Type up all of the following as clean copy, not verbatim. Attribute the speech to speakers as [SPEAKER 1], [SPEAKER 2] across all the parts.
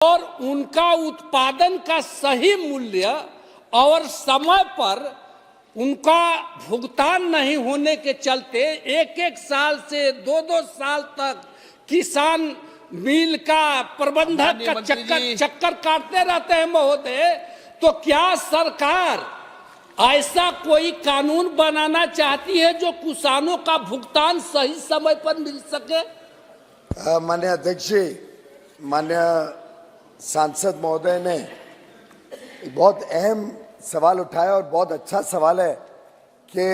[SPEAKER 1] और उनका उत्पादन का सही मूल्य और समय पर उनका भुगतान नहीं होने के चलते एक एक साल से दो दो साल तक किसान मिल का प्रबंधक का चक्कर काटते रहते हैं महोदय। तो क्या सरकार ऐसा कोई कानून बनाना चाहती है जो किसानों का भुगतान सही समय पर मिल सके?
[SPEAKER 2] माननीय अध्यक्ष, माननीय सांसद महोदय ने एक बहुत अहम सवाल उठाया और बहुत अच्छा सवाल है कि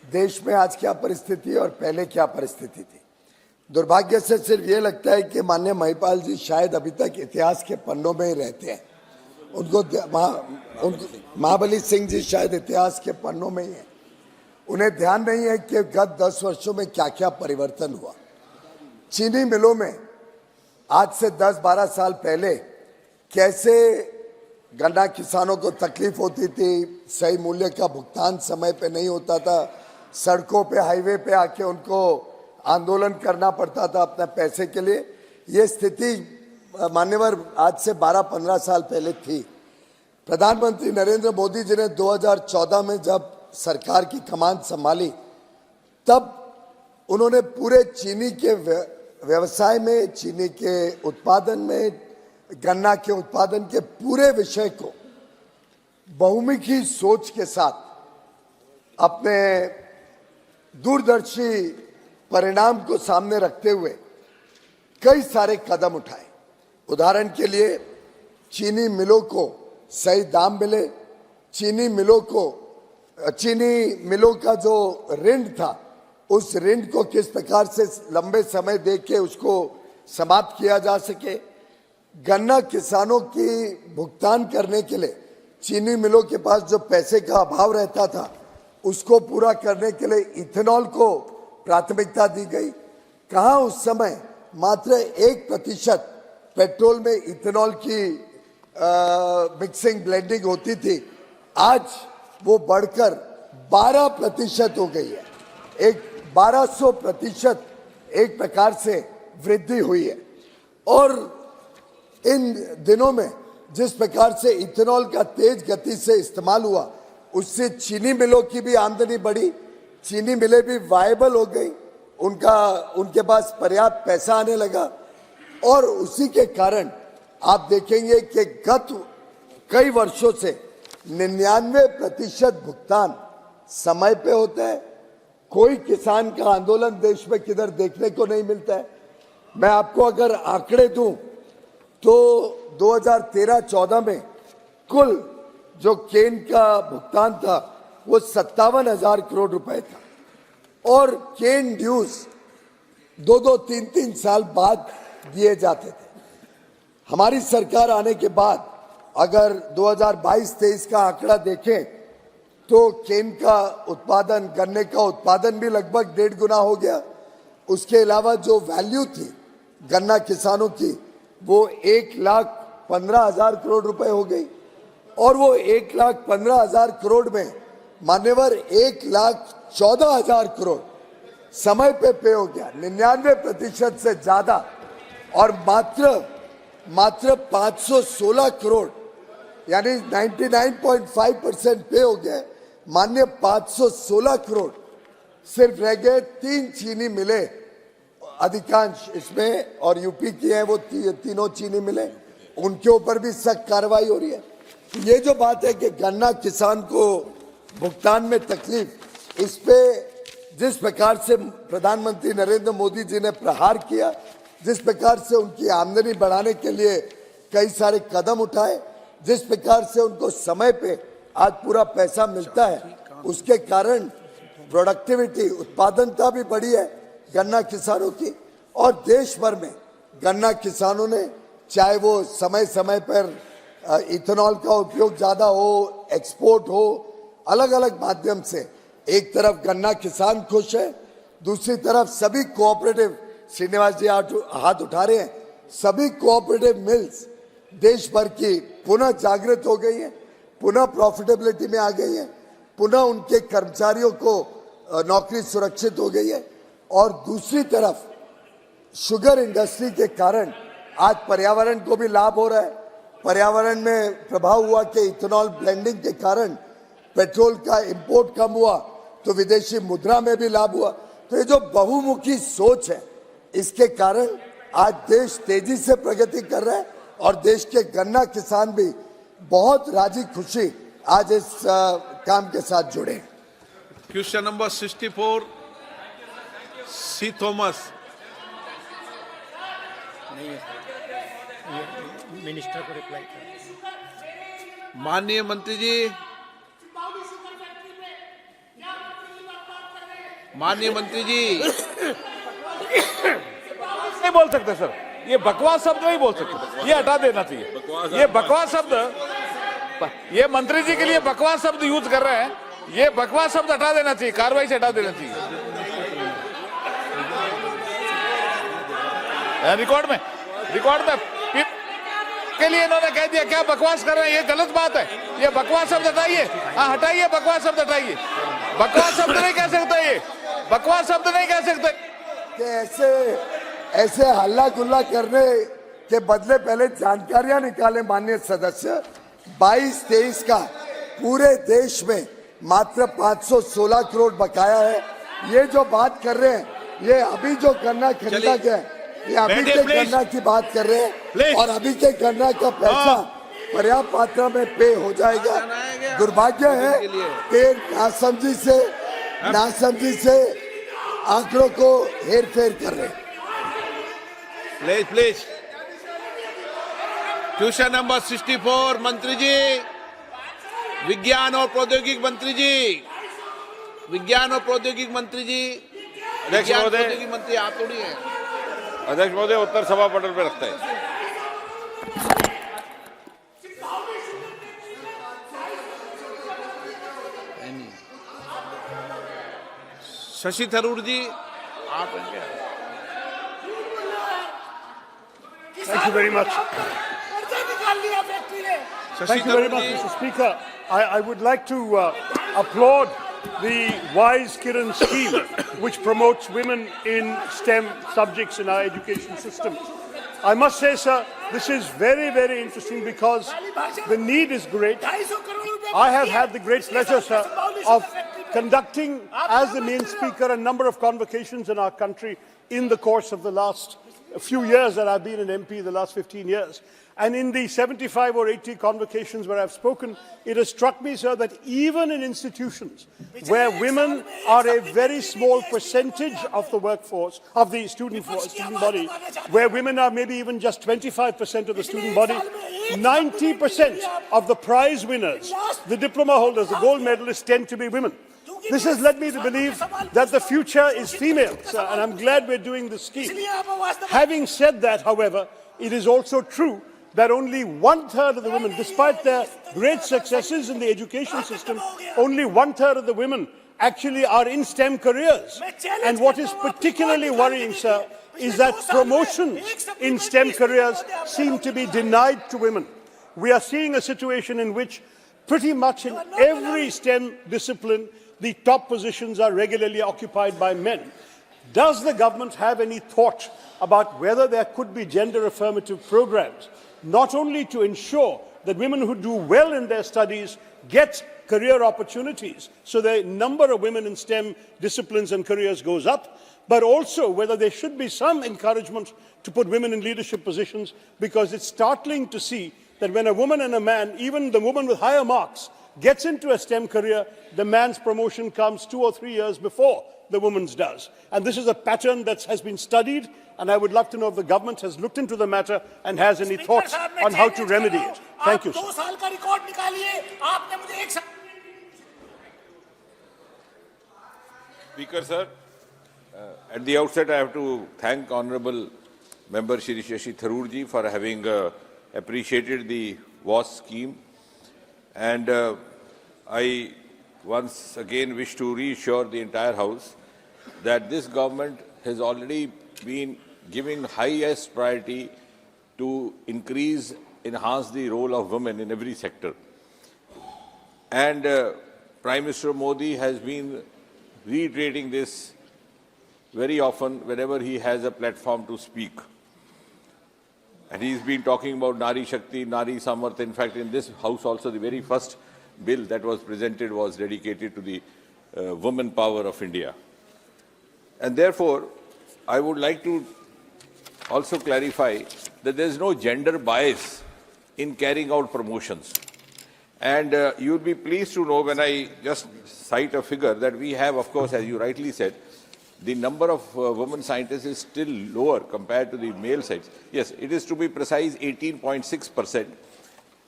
[SPEAKER 2] देश में आज क्या परिस्थिति है और पहले क्या परिस्थिति थी। दुर्भाग्य से सिर्फ ये लगता है कि माननीय महिपाल जी शायद अभी तक इतिहास के पन्नों में ही रहते हैं। उनको महाबली सिंह जी शायद इतिहास के पन्नों में ही है। उन्हें ध्यान नहीं है कि गत 10 वर्षों में क्या क्या परिवर्तन हुआ। चीनी मिलों में आज से 10-12 साल पहले कैसे गन्ना किसानों को तकलीफ होती थी, सही मूल्य का भुगतान समय पे नहीं होता था, सड़कों पे हाईवे पे आके उनको आंदोलन करना पड़ता था अपने पैसे के लिए। ये स्थिति मान्यवर आज से 12-15 साल पहले थी। प्रधानमंत्री नरेंद्र मोदी जी ने 2014 में जब सरकार की कमान संभाली तब उन्होंने पूरे चीनी के व्यवसाय में, चीनी के उत्पादन में, गन्ना के उत्पादन के पूरे विषय को बहुमुखी सोच के साथ अपने दूरदर्शी परिणाम को सामने रखते हुए कई सारे कदम उठाए। उदाहरण के लिए चीनी मिलों को सही दाम मिले, चीनी मिलों का जो ऋण था उस ऋण को किस प्रकार से लंबे समय दे के उसको समाप्त किया जा सके। गन्ना किसानों की भुगतान करने के लिए चीनी मिलों के पास जो पैसे का अभाव रहता था उसको पूरा करने के लिए इथेनॉल को प्राथमिकता दी गई। कहाँ उस समय मात्र 1% पेट्रोल में इथेनॉल की मिक्सिंग ब्लेंडिंग होती थी, आज वो बढ़कर 12% हो गई है। एक 1200% एक प्रकार से वृद्धि हुई है। और इन दिनों में जिस प्रकार से इथेनॉल का तेज गति से इस्तेमाल हुआ उससे चीनी मिलों की भी आमदनी बढ़ी, चीनी मिलें भी वायबल हो गई, उनके पास पर्याप्त पैसा आने लगा। और उसी के कारण आप देखेंगे कि गत कई वर्षों से 99% भुगतान समय पे होता है। कोई किसान का आंदोलन देश में किधर देखने को नहीं मिलता है। मैं आपको अगर आंकड़े दूं तो 2013-14 में कुल जो केन का भुगतान था वो 57,000 करोड़ रुपए था और केन ड्यूज 2-2, 3-3 साल बाद दिए जाते थे। हमारी सरकार आने के बाद अगर 2022-23 का आंकड़ा देखें तो केन का उत्पादन, गन्ने का उत्पादन भी लगभग 1.5 गुना हो गया। उसके अलावा जो वैल्यू थी गन्ना किसानों की वो 1,15,000 करोड़ रुपए हो गई। और वो 1,15,000 करोड़ में मान्यवर 1,14,000 करोड़ समय पे हो गया, 99% से ज्यादा। और मात्र 516 करोड़ यानी 99.5% पे हो गए। मान्य 516 करोड़ सिर्फ रह गए। 3 चीनी मिले अधिकांश इसमें और यूपी की है, वो तीनों चीनी मिले, उनके ऊपर भी सख्त कार्रवाई हो रही है। ये जो बात है कि गन्ना किसान को भुगतान में तकलीफ, इस पे जिस प्रकार से प्रधानमंत्री नरेंद्र मोदी जी ने प्रहार किया, जिस प्रकार से उनकी आमदनी बढ़ाने के लिए कई सारे कदम उठाए, जिस प्रकार से उनको समय पे आज पूरा पैसा मिलता है, उसके कारण प्रोडक्टिविटी, उत्पादनता भी बढ़ी है गन्ना किसानों की। और देश भर में गन्ना किसानों ने, चाहे वो समय समय पर इथेनॉल का उपयोग ज़्यादा हो, एक्सपोर्ट हो, अलग अलग माध्यम से, एक तरफ गन्ना किसान खुश है, दूसरी तरफ सभी कोऑपरेटिव, श्रीनिवास जी हाथ उठा रहे हैं, सभी कोऑपरेटिव मिल्स देश भर की पुनः जागृत हो गई है, पुनः प्रॉफिटेबिलिटी में आ गई है, पुनः उनके कर्मचारियों को नौकरी सुरक्षित हो गई है। और दूसरी तरफ शुगर इंडस्ट्री के कारण आज पर्यावरण को भी लाभ हो रहा है। पर्यावरण में प्रभाव हुआ कि इथेनॉल ब्लेंडिंग के कारण पेट्रोल का इंपोर्ट कम हुआ, तो विदेशी मुद्रा में भी लाभ हुआ। तो ये जो बहुमुखी सोच है, इसके कारण आज देश तेजी से प्रगति कर रहा है और देश के गन्ना किसान भी बहुत राजी खुशी आज इस काम के साथ जुड़े।
[SPEAKER 3] क्वेश्चन नंबर 64, सी थॉमस।
[SPEAKER 4] मिनिस्टर को रिप्लाई कर।
[SPEAKER 3] माननीय मंत्री जी, माननीय मंत्री जी,
[SPEAKER 5] नहीं बोल सकते सर, ये बकवास शब्द नहीं बोल सकते, ये हटा देना चाहिए। ये बकवास शब्द, ये मंत्री जी के लिए बकवास शब्द यूज कर रहे हैं, ये बकवास शब्द हटा देना चाहिए, कार्रवाई से हटा देना चाहिए। रिकॉर्ड में के लिए इन्होंने कह दिया क्या बकवास कर रहे हैं, ये गलत बात है। ये बकवास शब्द हटाइए, हाँ हटाइए, बकवास शब्द हटाइए। बकवास शब्द नहीं कह सकते, ये बकवास शब्द नहीं कह सकते।
[SPEAKER 2] कि ऐसे हल्ला गुल्ला करने के बदले पहले जानकारियां निकाले माननीय सदस्य। 22-23 का पूरे देश में मात्र 516 करोड़ बकाया है। ये जो बात कर रहे हैं, ये अभी जो गन्ना खरीदा गया है, ये अभी के गन्ना की बात कर रहे हैं और अभी के गन्ना का पैसा पर्याप्त मात्रा में पे हो जाएगा। दुर्भाग्य है कि नासमझी से आंकड़ों को हेर फेर कर रहे हैं।
[SPEAKER 3] प्लीज। क्वेश्चन नंबर 64, मंत्री जी, विज्ञान और प्रौद्योगिकी मंत्री जी, विज्ञान और प्रौद्योगिकी मंत्री जी, विज्ञान और प्रौद्योगिकी मंत्री आप थोड़ी है।
[SPEAKER 5] अध्यक्ष महोदय, उत्तर सभा पटल पे रखता है।
[SPEAKER 3] शशि थरूर जी, आप
[SPEAKER 6] Thank you very much. Thank you very much, Mr. Speaker. I would like to applaud the Wise Kiran scheme, which promotes women in STEM subjects in our education system. I must say, sir, this is very, very interesting because the need is great. I have had the great pleasure, sir, of conducting, as the main speaker, a number of convocations in our country in the course of the last few years that I've been an MP, the last 15 years. And in the 75 or 80 convocations where I've spoken, it has struck me, sir, that even in institutions where women are a very small percentage of the workforce, of the student body, where women are maybe even just 25% of the student body, 90% of the prize winners, the diploma holders, the gold medalists tend to be women. This has led me to believe that the future is female, sir, and I'm glad we're doing this scheme. Having said that, however, it is also true that only 1/3 of the women, despite their great successes in the education system, only 1/3 of the women actually are in STEM careers. And what is particularly worrying, sir, is that promotions in STEM careers seem to be denied to women. We are seeing a situation in which pretty much in every STEM discipline, the top positions are regularly occupied by men. Does the government have any thought about whether there could be gender affirmative programs, not only to ensure that women who do well in their studies get career opportunities, so the number of women in STEM disciplines and careers goes up, but also whether there should be some encouragement to put women in leadership positions, because it's startling to see that when a woman and a man, even the woman with higher marks, gets into a STEM career, the man's promotion comes 2 or 3 years before the woman's does. And this is a pattern that has been studied, and I would love to know if the government has looked into the matter and has any thoughts on how to remedy it. Thank you, sir.
[SPEAKER 5] Speaker, sir, at the outset I have to thank Honourable Member Shri Shashi Tharoor ji for having appreciated the WAS scheme, and I once again wish to reassure the entire House that this government has already been giving highest priority to enhance the role of women in every sector. And Prime Minister Modi has been reiterating this very often whenever he has a platform to speak. And he's been talking about Nari Shakti, Nari Samarth. In fact, in this house also, the very first bill that was presented was dedicated to the woman power of India. And therefore, I would like to also clarify that there is no gender bias in carrying out promotions. And you will be pleased to know when I just cite a figure that we have, of course, as you rightly said, the number of women scientists is still lower compared to the male sites. Yes, it is to be precise 18.6%.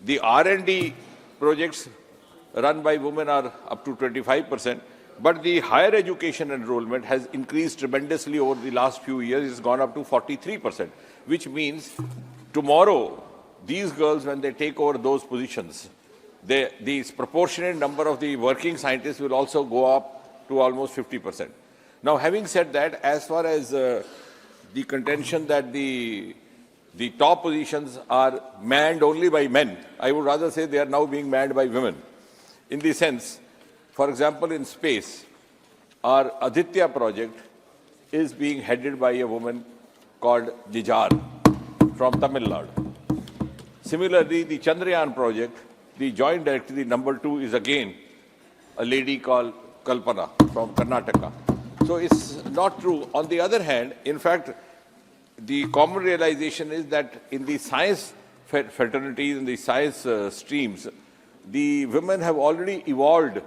[SPEAKER 5] The R&D projects run by women are up to 25%. But the higher education enrollment has increased tremendously over the last few years. It's gone up to 43%, which means tomorrow, these girls, when they take over those positions, the proportionate number of the working scientists will also go up to almost 50%. Now, having said that, as far as the contention that the top positions are manned only by men, I would rather say they are now being manned by women. In the sense, for example, in space, our Aditya project is being headed by a woman called Jijar from Tamil Nadu. Similarly, the Chandrayaan project, the joint director, the number 2, is again a lady called Kalpana from Karnataka. So it's not true. On the other hand, in fact, the common realization is that in the science fraternities, in the science streams, the women have already evolved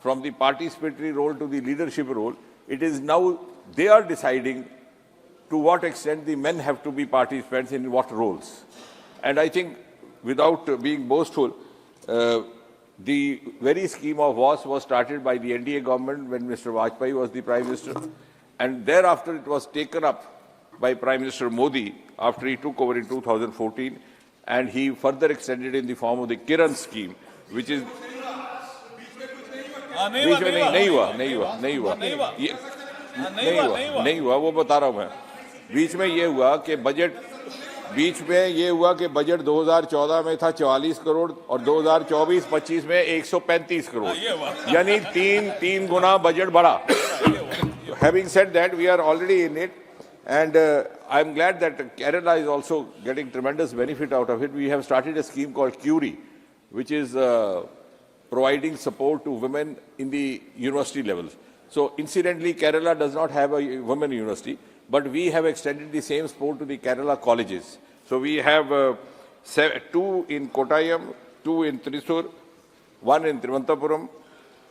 [SPEAKER 5] from the participatory role to the leadership role. It is now they are deciding to what extent the men have to be participants in what roles. And I think, without being boastful, the very scheme of WAS was started by the NDA government when Mr. Vajpayee was the Prime Minister, and thereafter it was taken up by Prime Minister Modi after he took over in 2014, and he further extended in the form of the Kiran scheme, which is... नहीं हुआ वो बता रहा हूं मैं बीच में ये हुआ कि बजट 2014 में था 44 करोड़ और 2024-25 में 135 करोड़ यानी तीन गुना बजट बढ़ा. Having said that, we are already in it, and I am glad that Kerala is also getting tremendous benefit out of it. We have started a scheme called CURI, which is providing support to women in the university levels. So incidentally, Kerala does not have a women university, but we have extended the same support to the Kerala colleges. So we have 2 in Kottayam, 2 in Thrissur, 1 in Thiruvananthapuram,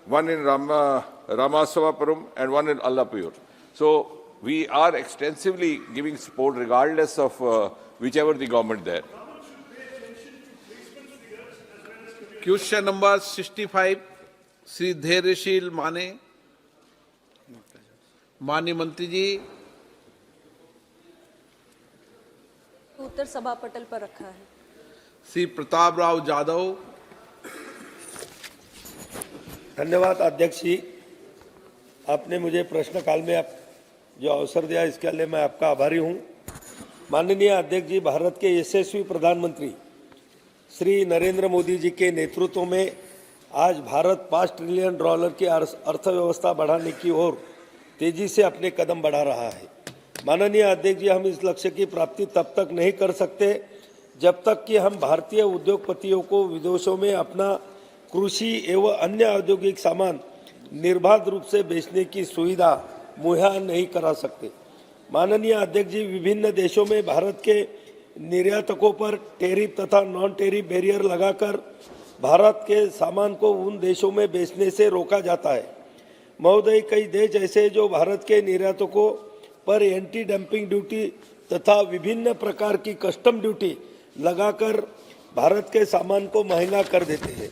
[SPEAKER 5] 1 in Ramaswamapuram, and 1 in Allapur. So we are extensively giving support regardless of whichever the government there.
[SPEAKER 3] Question number 65, Sri Dhairyashil Mane. माननीय मंत्री जी.
[SPEAKER 7] उत्तर सभा पटल पर रखा है.
[SPEAKER 3] श्री प्रताप राव जाधव.
[SPEAKER 8] धन्यवाद अध्यक्ष जी, आपने मुझे प्रश्नकाल में आप जो अवसर दिया इसके लिए मैं आपका आभारी हूं. माननीय अध्यक्ष जी, भारत के यशस्वी प्रधानमंत्री श्री नरेंद्र मोदी जी के नेतृत्व में आज भारत $5 ट्रिलियन की अर्थव्यवस्था बढ़ाने की ओर तेजी से अपने कदम बढ़ा रहा है. माननीय अध्यक्ष जी, हम इस लक्ष्य की प्राप्ति तब तक नहीं कर सकते जब तक कि हम भारतीय उद्योगपतियों को विदेशों में अपना कृषि एवं अन्य औद्योगिक सामान निर्बाध रूप से बेचने की सुविधा मुहैया नहीं करा सकते. माननीय अध्यक्ष जी, विभिन्न देशों में भारत के निर्यातकों पर टैरिफ तथा नॉन टैरिफ बैरियर लगाकर भारत के सामान को उन देशों में बेचने से रोका जाता है. महोदय, कई देश ऐसे जो भारत के निर्यातकों पर एंटी डंपिंग ड्यूटी तथा विभिन्न प्रकार की कस्टम ड्यूटी लगाकर भारत के सामान को महंगा कर देते हैं,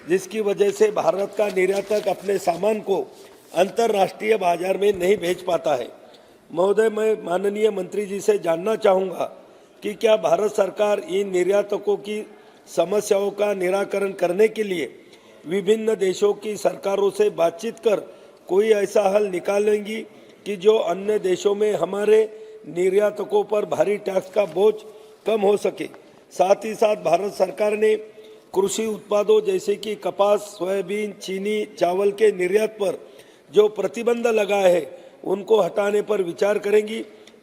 [SPEAKER 8] जिसकी वजह से भारत का निर्यातक अपने सामान को अंतर्राष्ट्रीय बाजार में नहीं बेच पाता है. महोदय, मैं माननीय मंत्री जी से जानना चाहूँगा कि क्या भारत सरकार इन निर्यातकों की समस्याओं का निराकरण करने के लिए विभिन्न देशों की सरकारों से बातचीत कर कोई ऐसा हल निकालेंगी कि जो अन्य देशों में हमारे निर्यातकों पर भारी टैक्स का बोझ कम हो सके. साथ ही साथ भारत सरकार ने कृषि उत्पादों जैसे कि कपास, सोयाबीन, चीनी, चावल के निर्यात पर जो प्रतिबंध लगाए हैं उनको हटाने पर विचार करेंगी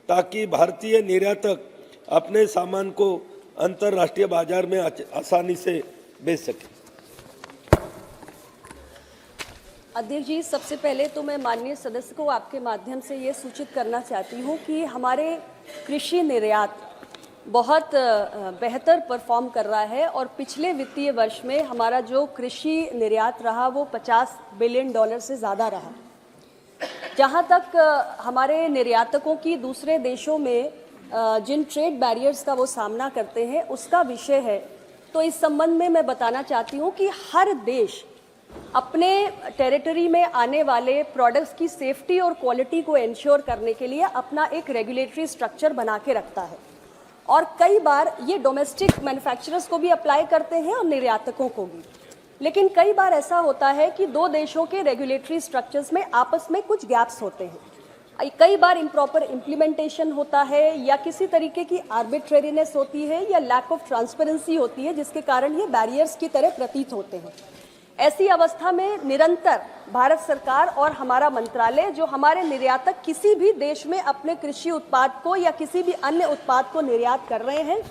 [SPEAKER 8] ताकि भारतीय निर्यातक अपने सामान को अंतर्राष्ट्रीय बाजार में आसानी से बेच सके।
[SPEAKER 7] अध्यक्ष जी, सबसे पहले तो मैं माननीय सदस्य को आपके माध्यम से ये सूचित करना चाहती हूँ कि हमारे कृषि निर्यात बहुत बेहतर परफॉर्म कर रहा है और पिछले वित्तीय वर्ष में हमारा जो कृषि निर्यात रहा वो $50 बिलियन से ज़्यादा रहा। जहाँ तक हमारे निर्यातकों की दूसरे देशों में जिन ट्रेड बैरियर्स का वो सामना करते हैं उसका विषय है, तो इस संबंध में मैं बताना चाहती हूँ कि हर देश अपने टेरिटरी में आने वाले प्रोडक्ट्स की सेफ्टी और क्वालिटी को इंश्योर करने के लिए अपना एक रेगुलेटरी स्ट्रक्चर बना के रखता है और कई बार ये डोमेस्टिक मैन्युफैक्चरर्स को भी अप्लाई करते हैं और निर्यातकों को भी। लेकिन कई बार ऐसा होता है कि दो देशों के रेगुलेटरी स्ट्रक्चर्स में आपस में कुछ गैप्स होते हैं, कई बार इम्प्रॉपर इम्प्लीमेंटेशन होता है या किसी तरीके की आर्बिट्रेरीनेस होती है या लैक ऑफ ट्रांसपेरेंसी होती है, जिसके कारण ये बैरियर्स की तरह प्रतीत होते हैं। ऐसी अवस्था में निरंतर भारत सरकार और हमारा मंत्रालय जो हमारे निर्यातक किसी भी देश में अपने कृषि उत्पाद को या किसी भी अन्य उत्पाद को निर्यात कर रहे हैं,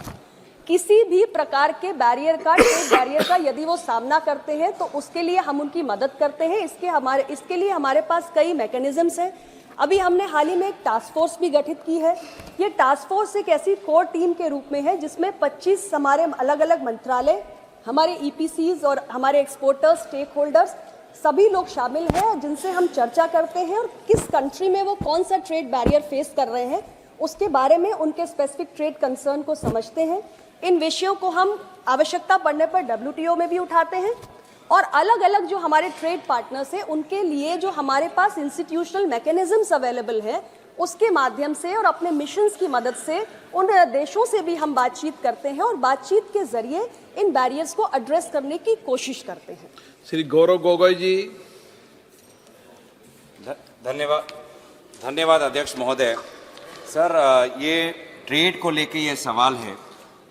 [SPEAKER 7] किसी भी प्रकार के बैरियर का, ट्रेड बैरियर का यदि वो सामना करते हैं तो उसके लिए हम उनकी मदद करते हैं। इसके लिए हमारे पास कई मैकेनिज्म्स हैं। अभी हमने हाल ही में एक टास्क फोर्स भी गठित की है। ये टास्क फोर्स एक ऐसी कोर टीम के रूप में है जिसमें 25 हमारे अलग अलग मंत्रालय, हमारे EPCs और हमारे एक्सपोर्टर्स, स्टेक होल्डर्स सभी लोग शामिल हैं, जिनसे हम चर्चा करते हैं और किस कंट्री में वो कौन सा ट्रेड बैरियर फेस कर रहे हैं उसके बारे में उनके स्पेसिफिक ट्रेड कंसर्न को समझते हैं। इन विषयों को हम आवश्यकता पड़ने पर WTO में भी उठाते हैं और अलग अलग जो हमारे ट्रेड पार्टनर्स हैं उनके लिए जो हमारे पास इंस्टीट्यूशनल मैकेनिज्म्स अवेलेबल हैं उसके माध्यम से और अपने मिशंस की मदद से उन देशों से भी हम बातचीत करते हैं और बातचीत के जरिए इन बैरियर्स को एड्रेस करने की कोशिश करते हैं।
[SPEAKER 3] श्री गौरव गोगोई जी।
[SPEAKER 9] धन्यवाद अध्यक्ष महोदय। सर, ये ट्रेड को लेके ये सवाल है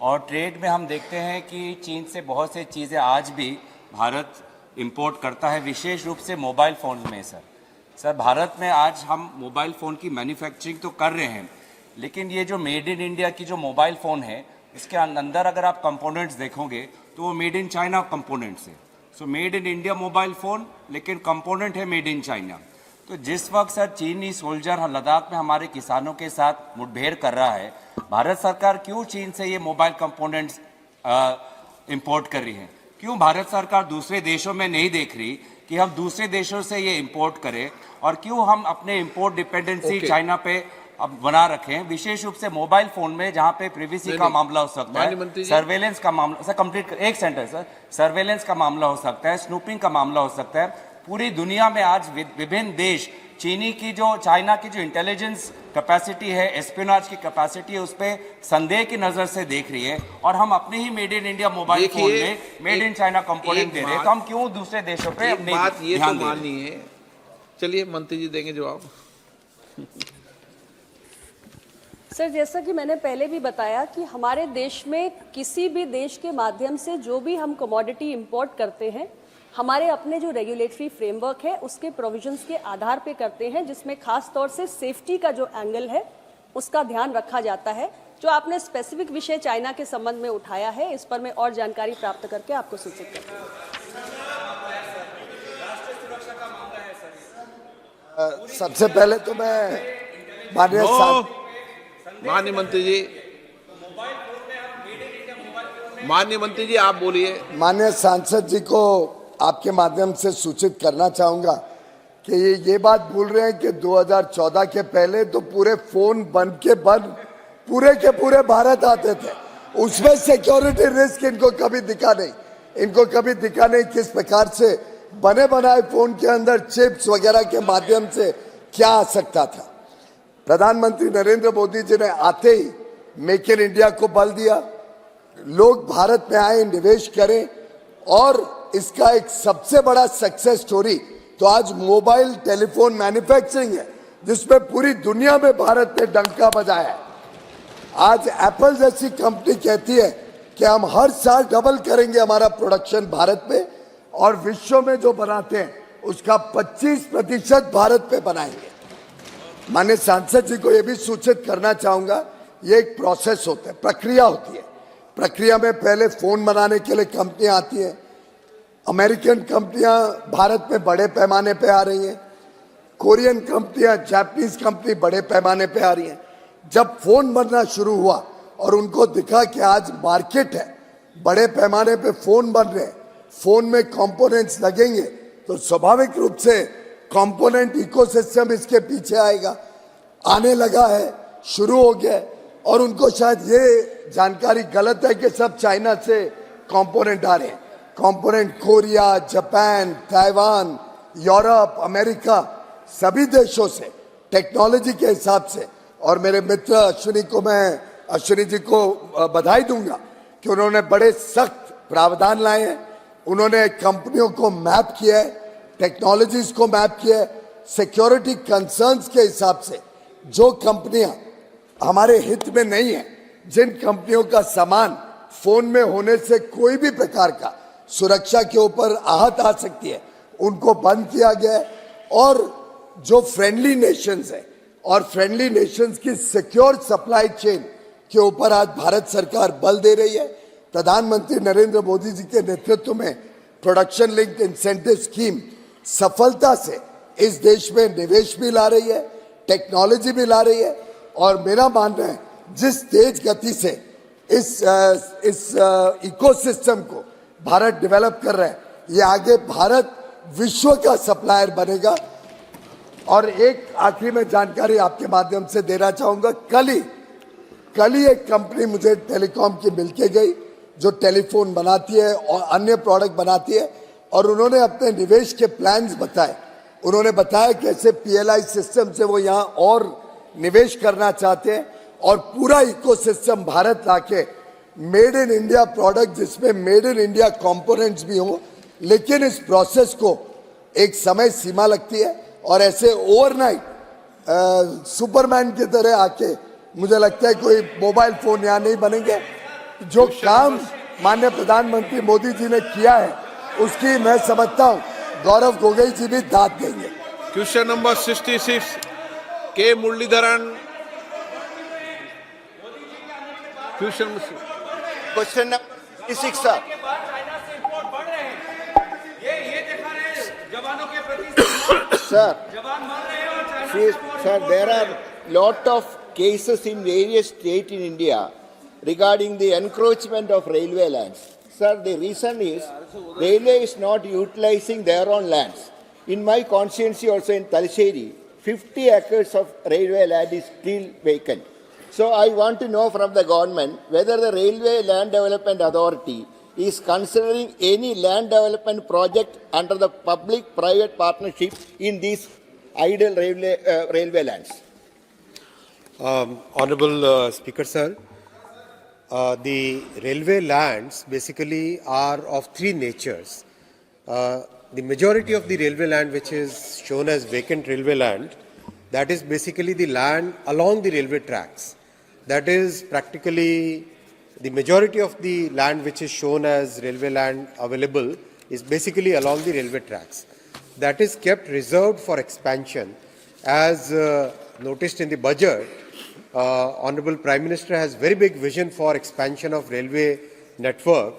[SPEAKER 9] और ट्रेड में हम देखते हैं कि चीन से बहुत से चीज़ें आज भी भारत इंपोर्ट करता है, विशेष रूप से मोबाइल फ़ोन में। सर, भारत में आज हम मोबाइल फ़ोन की मैन्युफैक्चरिंग तो कर रहे हैं, लेकिन ये जो मेड इन इंडिया की जो मोबाइल फ़ोन है इसके अंदर अगर आप कंपोनेंट्स देखोगे तो वो मेड इन चाइना कंपोनेंट्स है। So made in India mobile phone, लेकिन कंपोनेंट है मेड इन चाइना। तो जिस वक्त सर चीनी सोल्जर लद्दाख में हमारे किसानों के साथ मुठभेड़ कर रहा है, भारत सरकार क्यों चीन से ये मोबाइल कंपोनेंट्स इंपोर्ट कर रही है? क्यों भारत सरकार दूसरे देशों में नहीं देख रही कि हम दूसरे देशों से ये इंपोर्ट करें और क्यों हम अपने इंपोर्ट डिपेंडेंसी चाइना पे अब बना रखें, विशेष रूप से मोबाइल फोन में जहां पे प्रिवेसी का मामला हो सकता है, सर्वेलेंस का मामला, सर कंप्लीट एक सेंटेंस सर, सर्वेलेंस का मामला हो सकता है, स्नूपिंग का मामला हो सकता है। पूरी दुनिया में आज विभिन्न देश चाइना की जो इंटेलिजेंस कैपेसिटी है, एस्पियोनाज की कैपेसिटी है, उस पर संदेह की नजर से देख रही है और हम अपने he made in India mobile phone में मेड इन चाइना कंपोनेंट दे रहे हैं, तो हम क्यों दूसरे देशों पे अपनी
[SPEAKER 3] बात ये तो माननी है। चलिए मंत्री जी देंगे जवाब।
[SPEAKER 7] सर, जैसा कि मैंने पहले भी बताया कि हमारे देश में किसी भी देश के माध्यम से जो भी हम कमोडिटी इंपोर्ट करते हैं, हमारे अपने जो रेगुलेटरी फ्रेमवर्क है उसके प्रोविजंस के आधार पे करते हैं, जिसमें खास तौर से सेफ्टी का जो एंगल है उसका ध्यान रखा जाता है। जो आपने स्पेसिफिक विषय चाइना के संबंध में उठाया है, इस पर मैं और जानकारी प्राप्त करके आपको सूचित करती
[SPEAKER 2] हूँ। सबसे पहले तो मैं
[SPEAKER 3] माननीय मंत्री जी आप बोलिए।
[SPEAKER 2] माननीय सांसद जी को आपके माध्यम से सूचित करना चाहूंगा कि ये बात भूल रहे हैं कि 2014 के पहले तो पूरे फोन बंद के बंद पूरे के पूरे भारत आते थे, उसमें सिक्योरिटी रिस्क इनको कभी दिखा नहीं किस प्रकार से बने बनाए फोन के अंदर चिप्स वगैरह के माध्यम से क्या आ सकता था। प्रधानमंत्री नरेंद्र मोदी जी ने आते ही मेक इन इंडिया को बल दिया, लोग भारत में आए, निवेश करें, और इसका एक सबसे बड़ा सक्सेस स्टोरी तो आज मोबाइल टेलीफोन मैन्युफैक्चरिंग है, जिसमें पूरी दुनिया में भारत ने डंका बजाया है। आज एप्पल जैसी कंपनी कहती है कि हम हर साल डबल करेंगे हमारा प्रोडक्शन भारत में, और विश्व में जो बनाते हैं उसका 25% भारत पे बनाएंगे। माननीय सांसद जी को यह भी सूचित करना चाहूंगा, ये एक प्रोसेस होता है, प्रक्रिया होती है। प्रक्रिया में पहले फोन बनाने के लिए कंपनियां आती हैं। अमेरिकन कंपनियां भारत में बड़े पैमाने पे आ रही हैं, कोरियन कंपनियां, जापानीज कंपनी बड़े पैमाने पे आ रही हैं। जब फोन बनना शुरू हुआ और उनको दिखा कि आज मार्केट है, बड़े पैमाने पे फोन बन रहे हैं, फोन में कंपोनेंट्स लगेंगे, तो स्वाभाविक रूप से कंपोनेंट इकोसिस्टम इसके पीछे आएगा। आने लगा है, शुरू हो गया है। और उनको शायद ये जानकारी गलत है कि सब चाइना से कंपोनेंट आ रहे हैं। Component Korea, Japan, Taiwan, Europe, America, सभी देशों से टेक्नोलॉजी के हिसाब से। और मेरे मित्र अश्विनी जी को बधाई दूंगा कि उन्होंने बड़े सख्त प्रावधान लाए हैं। उन्होंने कंपनियों को मैप किया है, टेक्नोलॉजीज को मैप किया है, सिक्योरिटी कंसर्न्स के हिसाब से। जो कंपनियां हमारे हित में नहीं है, जिन कंपनियों का सामान फोन में होने से कोई भी प्रकार का सुरक्षा के ऊपर आहत आ सकती है, उनको बंद किया गया है। और जो फ्रेंडली नेशंस है और फ्रेंडली नेशंस की सिक्योर सप्लाई चेन के ऊपर आज भारत सरकार बल दे रही है। प्रधानमंत्री नरेंद्र मोदी जी के नेतृत्व में प्रोडक्शन लिंक्ड इंसेंटिव स्कीम सफलता से इस देश में निवेश भी ला रही है, टेक्नोलॉजी भी ला रही है। और मेरा मानना है जिस तेज गति से इस इकोसिस्टम को भारत डेवलप कर रहा है, ये आगे भारत विश्व का सप्लायर बनेगा। और एक आखिरी में जानकारी आपके माध्यम से देना चाहूंगा। कल ही एक कंपनी मुझे टेलीकॉम की मिलके गई जो टेलीफोन बनाती है और अन्य प्रोडक्ट बनाती है, और उन्होंने अपने निवेश के प्लान्स बताए। उन्होंने बताया कैसे पीएलआई सिस्टम से वो यहाँ और निवेश करना चाहते हैं और पूरा इकोसिस्टम भारत लाके मेड इन इंडिया प्रोडक्ट, जिसमें मेड इन इंडिया कंपोनेंट्स भी हो। लेकिन इस प्रोसेस को एक समय सीमा लगती है और ऐसे ओवरनाइट सुपरमैन की तरह आके मुझे लगता है कोई मोबाइल फोन यहाँ नहीं बनेंगे। जो काम माननीय प्रधानमंत्री मोदी जी ने किया है उसकी मैं समझता हूँ गौरव गोगोई जी भी दाद देंगे।
[SPEAKER 3] Question number 66 K Muraleedharan. Question number 66 sir.
[SPEAKER 10] Sir, there are lot of cases in various states in India regarding the encroachment of railway lands. Sir, the reason is railway is not utilizing their own lands. In my constituency also in Talasheri, 50 acres of railway land is still vacant. So I want to know from the government whether the Railway Land Development Authority is considering any land development project under the public-private partnership in these idle railway lands.
[SPEAKER 4] Honorable Speaker, sir, the railway lands basically are of three natures. The majority of the railway land which is shown as vacant railway land, that is basically the land along the railway tracks. That is practically the majority of the land which is shown as railway land available is basically along the railway tracks. That is kept reserved for expansion. As noticed in the budget, Honorable Prime Minister has very big vision for expansion of railway network.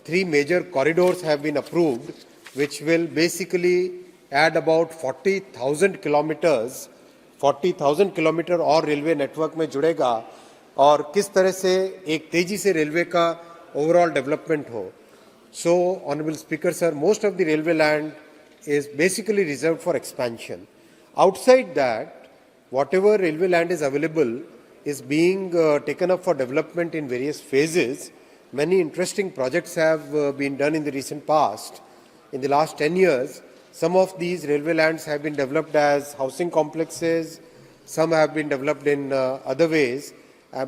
[SPEAKER 4] 3 major corridors have been approved, which will basically add about 40,000 kilometers. 40,000 kilometre और railway network में जुड़ेगा और किस तरह से एक तेजी से रेलवे का ओवरऑल डेवलपमेंट हो. So, Honorable Speaker, sir, most of the railway land is basically reserved for expansion. Outside that, whatever railway land is available is being taken up for development in various phases. Many interesting projects have been done in the recent past. In the last 10 years, some of these railway lands have been developed as housing complexes, some have been developed in other ways,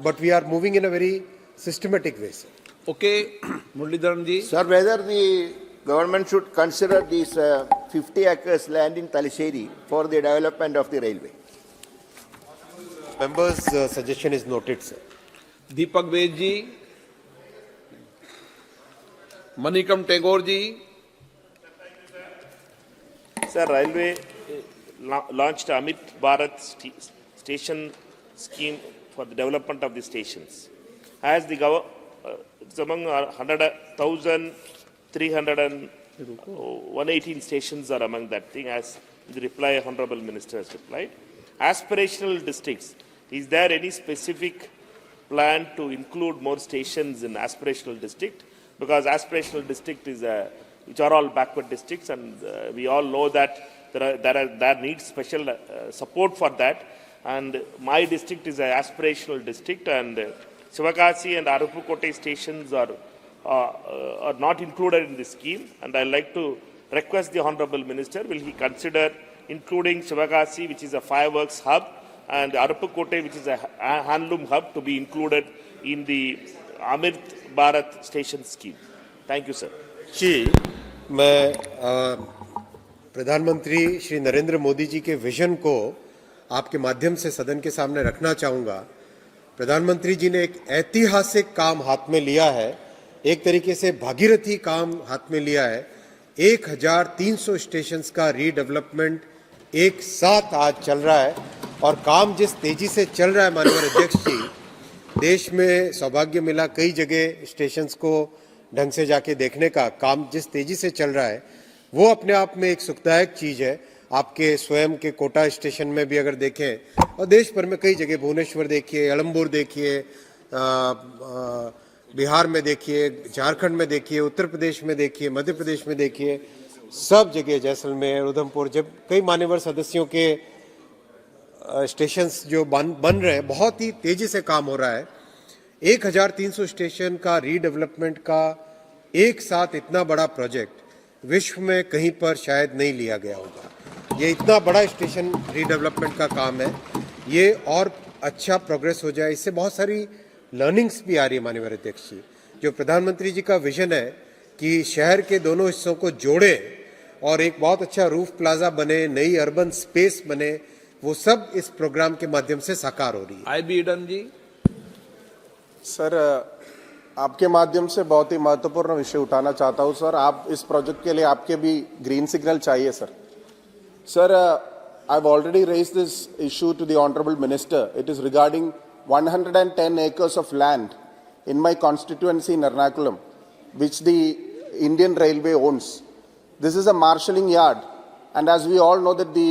[SPEAKER 4] but we are moving in a very systematic way, sir.
[SPEAKER 3] Okay, Muralidharan ji.
[SPEAKER 10] Sir, whether the government should consider these 50 acres land in Talasheri for the development of the railway.
[SPEAKER 4] Members' suggestion is noted, sir.
[SPEAKER 3] Deepak Ved ji. Manikam Tagore ji.
[SPEAKER 11] Sir, Railway launched Amit Bharat station scheme for the development of the stations. As the it's among 118 stations are among that thing, as the reply Honorable Minister has replied. Aspirational districts, is there any specific plan to include more stations in aspirational district? Because aspirational district is which are all backward districts, and we all know that there needs special support for that. And my district is an aspirational district, and Sivakasi and Aruppukottai stations are not included in this scheme. And I'd like to request the Honorable Minister, will he consider including Sivakasi, which is a fireworks hub, and Aruppukottai, which is a handloom hub, to be included in the Amrit Bharat station scheme. Thank you, sir.
[SPEAKER 4] जी, मैं प्रधानमंत्री श्री नरेंद्र मोदी जी के vision को आपके माध्यम से सदन के सामने रखना चाहूँगा। प्रधानमंत्री जी ने एक ऐतिहासिक काम हाथ में लिया है, एक तरीके से भागीरथी काम हाथ में लिया है। 1300 स्टेशंस का रीडेवलपमेंट एक साथ आज चल रहा है, और काम जिस तेजी से चल रहा है माननीय अध्यक्ष जी, देश में सौभाग्य मिला कई जगह स्टेशंस को ढंग से जाके देखने का। काम जिस तेजी से चल रहा है वो अपने आप में एक सुखदायक चीज़ है। आपके स्वयं के कोटा स्टेशन में भी अगर देखें, और देश भर में कई जगह, भुवनेश्वर देखिए, अलम्बुर देखिए, बिहार में देखिए, झारखंड में देखिए, उत्तर प्रदेश में देखिए, मध्य प्रदेश में देखिए, सब जगह, जैसलमेर, उधमपुर, जब कई मान्यवर सदस्यों के स्टेशंस जो बन रहे हैं, बहुत ही तेजी से काम हो रहा है। 1300 स्टेशन का रीडेवलपमेंट का एक साथ इतना बड़ा प्रोजेक्ट विश्व में कहीं पर शायद नहीं लिया गया होगा। ये इतना बड़ा स्टेशन रीडेवलपमेंट का काम है, ये और अच्छा प्रोग्रेस हो जाए, इससे बहुत सारी लर्निंग्स भी आ रही है माननीय अध्यक्ष जी। जो प्रधानमंत्री जी का विजन है कि शहर के दोनों हिस्सों को जोड़े और एक बहुत अच्छा रूफ प्लाजा बने, नई अर्बन स्पेस बने, वो सब इस प्रोग्राम के माध्यम से साकार हो रही है।
[SPEAKER 3] आई बी ईडन जी।
[SPEAKER 12] सर, आपके माध्यम से बहुत ही महत्वपूर्ण विषय उठाना चाहता हूं सर। आप इस प्रोजेक्ट के लिए आपके भी ग्रीन सिग्नल चाहिए sir. Sir, I have already raised this issue to the honourable minister. It is regarding 110 acres of land in my constituency in Ernakulam, which the Indian Railway owns. This is a marshalling yard, and as we all know that the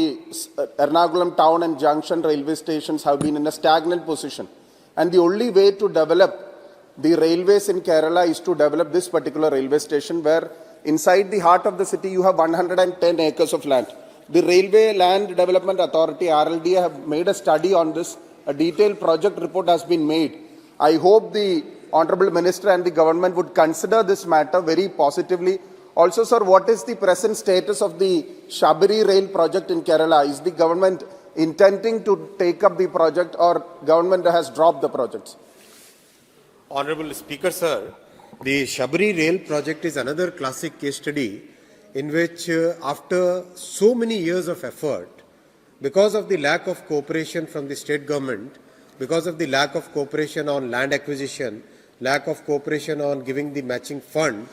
[SPEAKER 12] Ernakulam town and junction railway stations have been in a stagnant position, and the only way to develop the railways in Kerala is to develop this particular railway station, where inside the heart of the city you have 110 acres of land. The Railway Land Development Authority, RLD, have made a study on this. A detailed project report has been made. I hope the Honorable Minister and the government would consider this matter very positively. Also, sir, what is the present status of the Shabari Rail project in Kerala? Is the government intending to take up the project, or government has dropped the projects?
[SPEAKER 4] Honorable Speaker, sir, the Shabari Rail project is another classic case study in which after so many years of effort, because of the lack of cooperation from the state government, because of the lack of cooperation on land acquisition, lack of cooperation on giving the matching fund,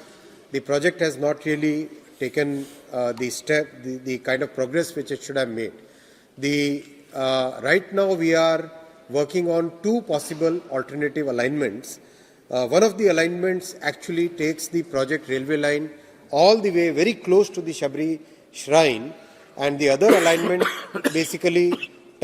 [SPEAKER 4] the project has not really taken the kind of progress which it should have made. Right now we are working on two possible alternative alignments. One of the alignments actually takes the project railway line all the way very close to the Shabari shrine, and the other alignment basically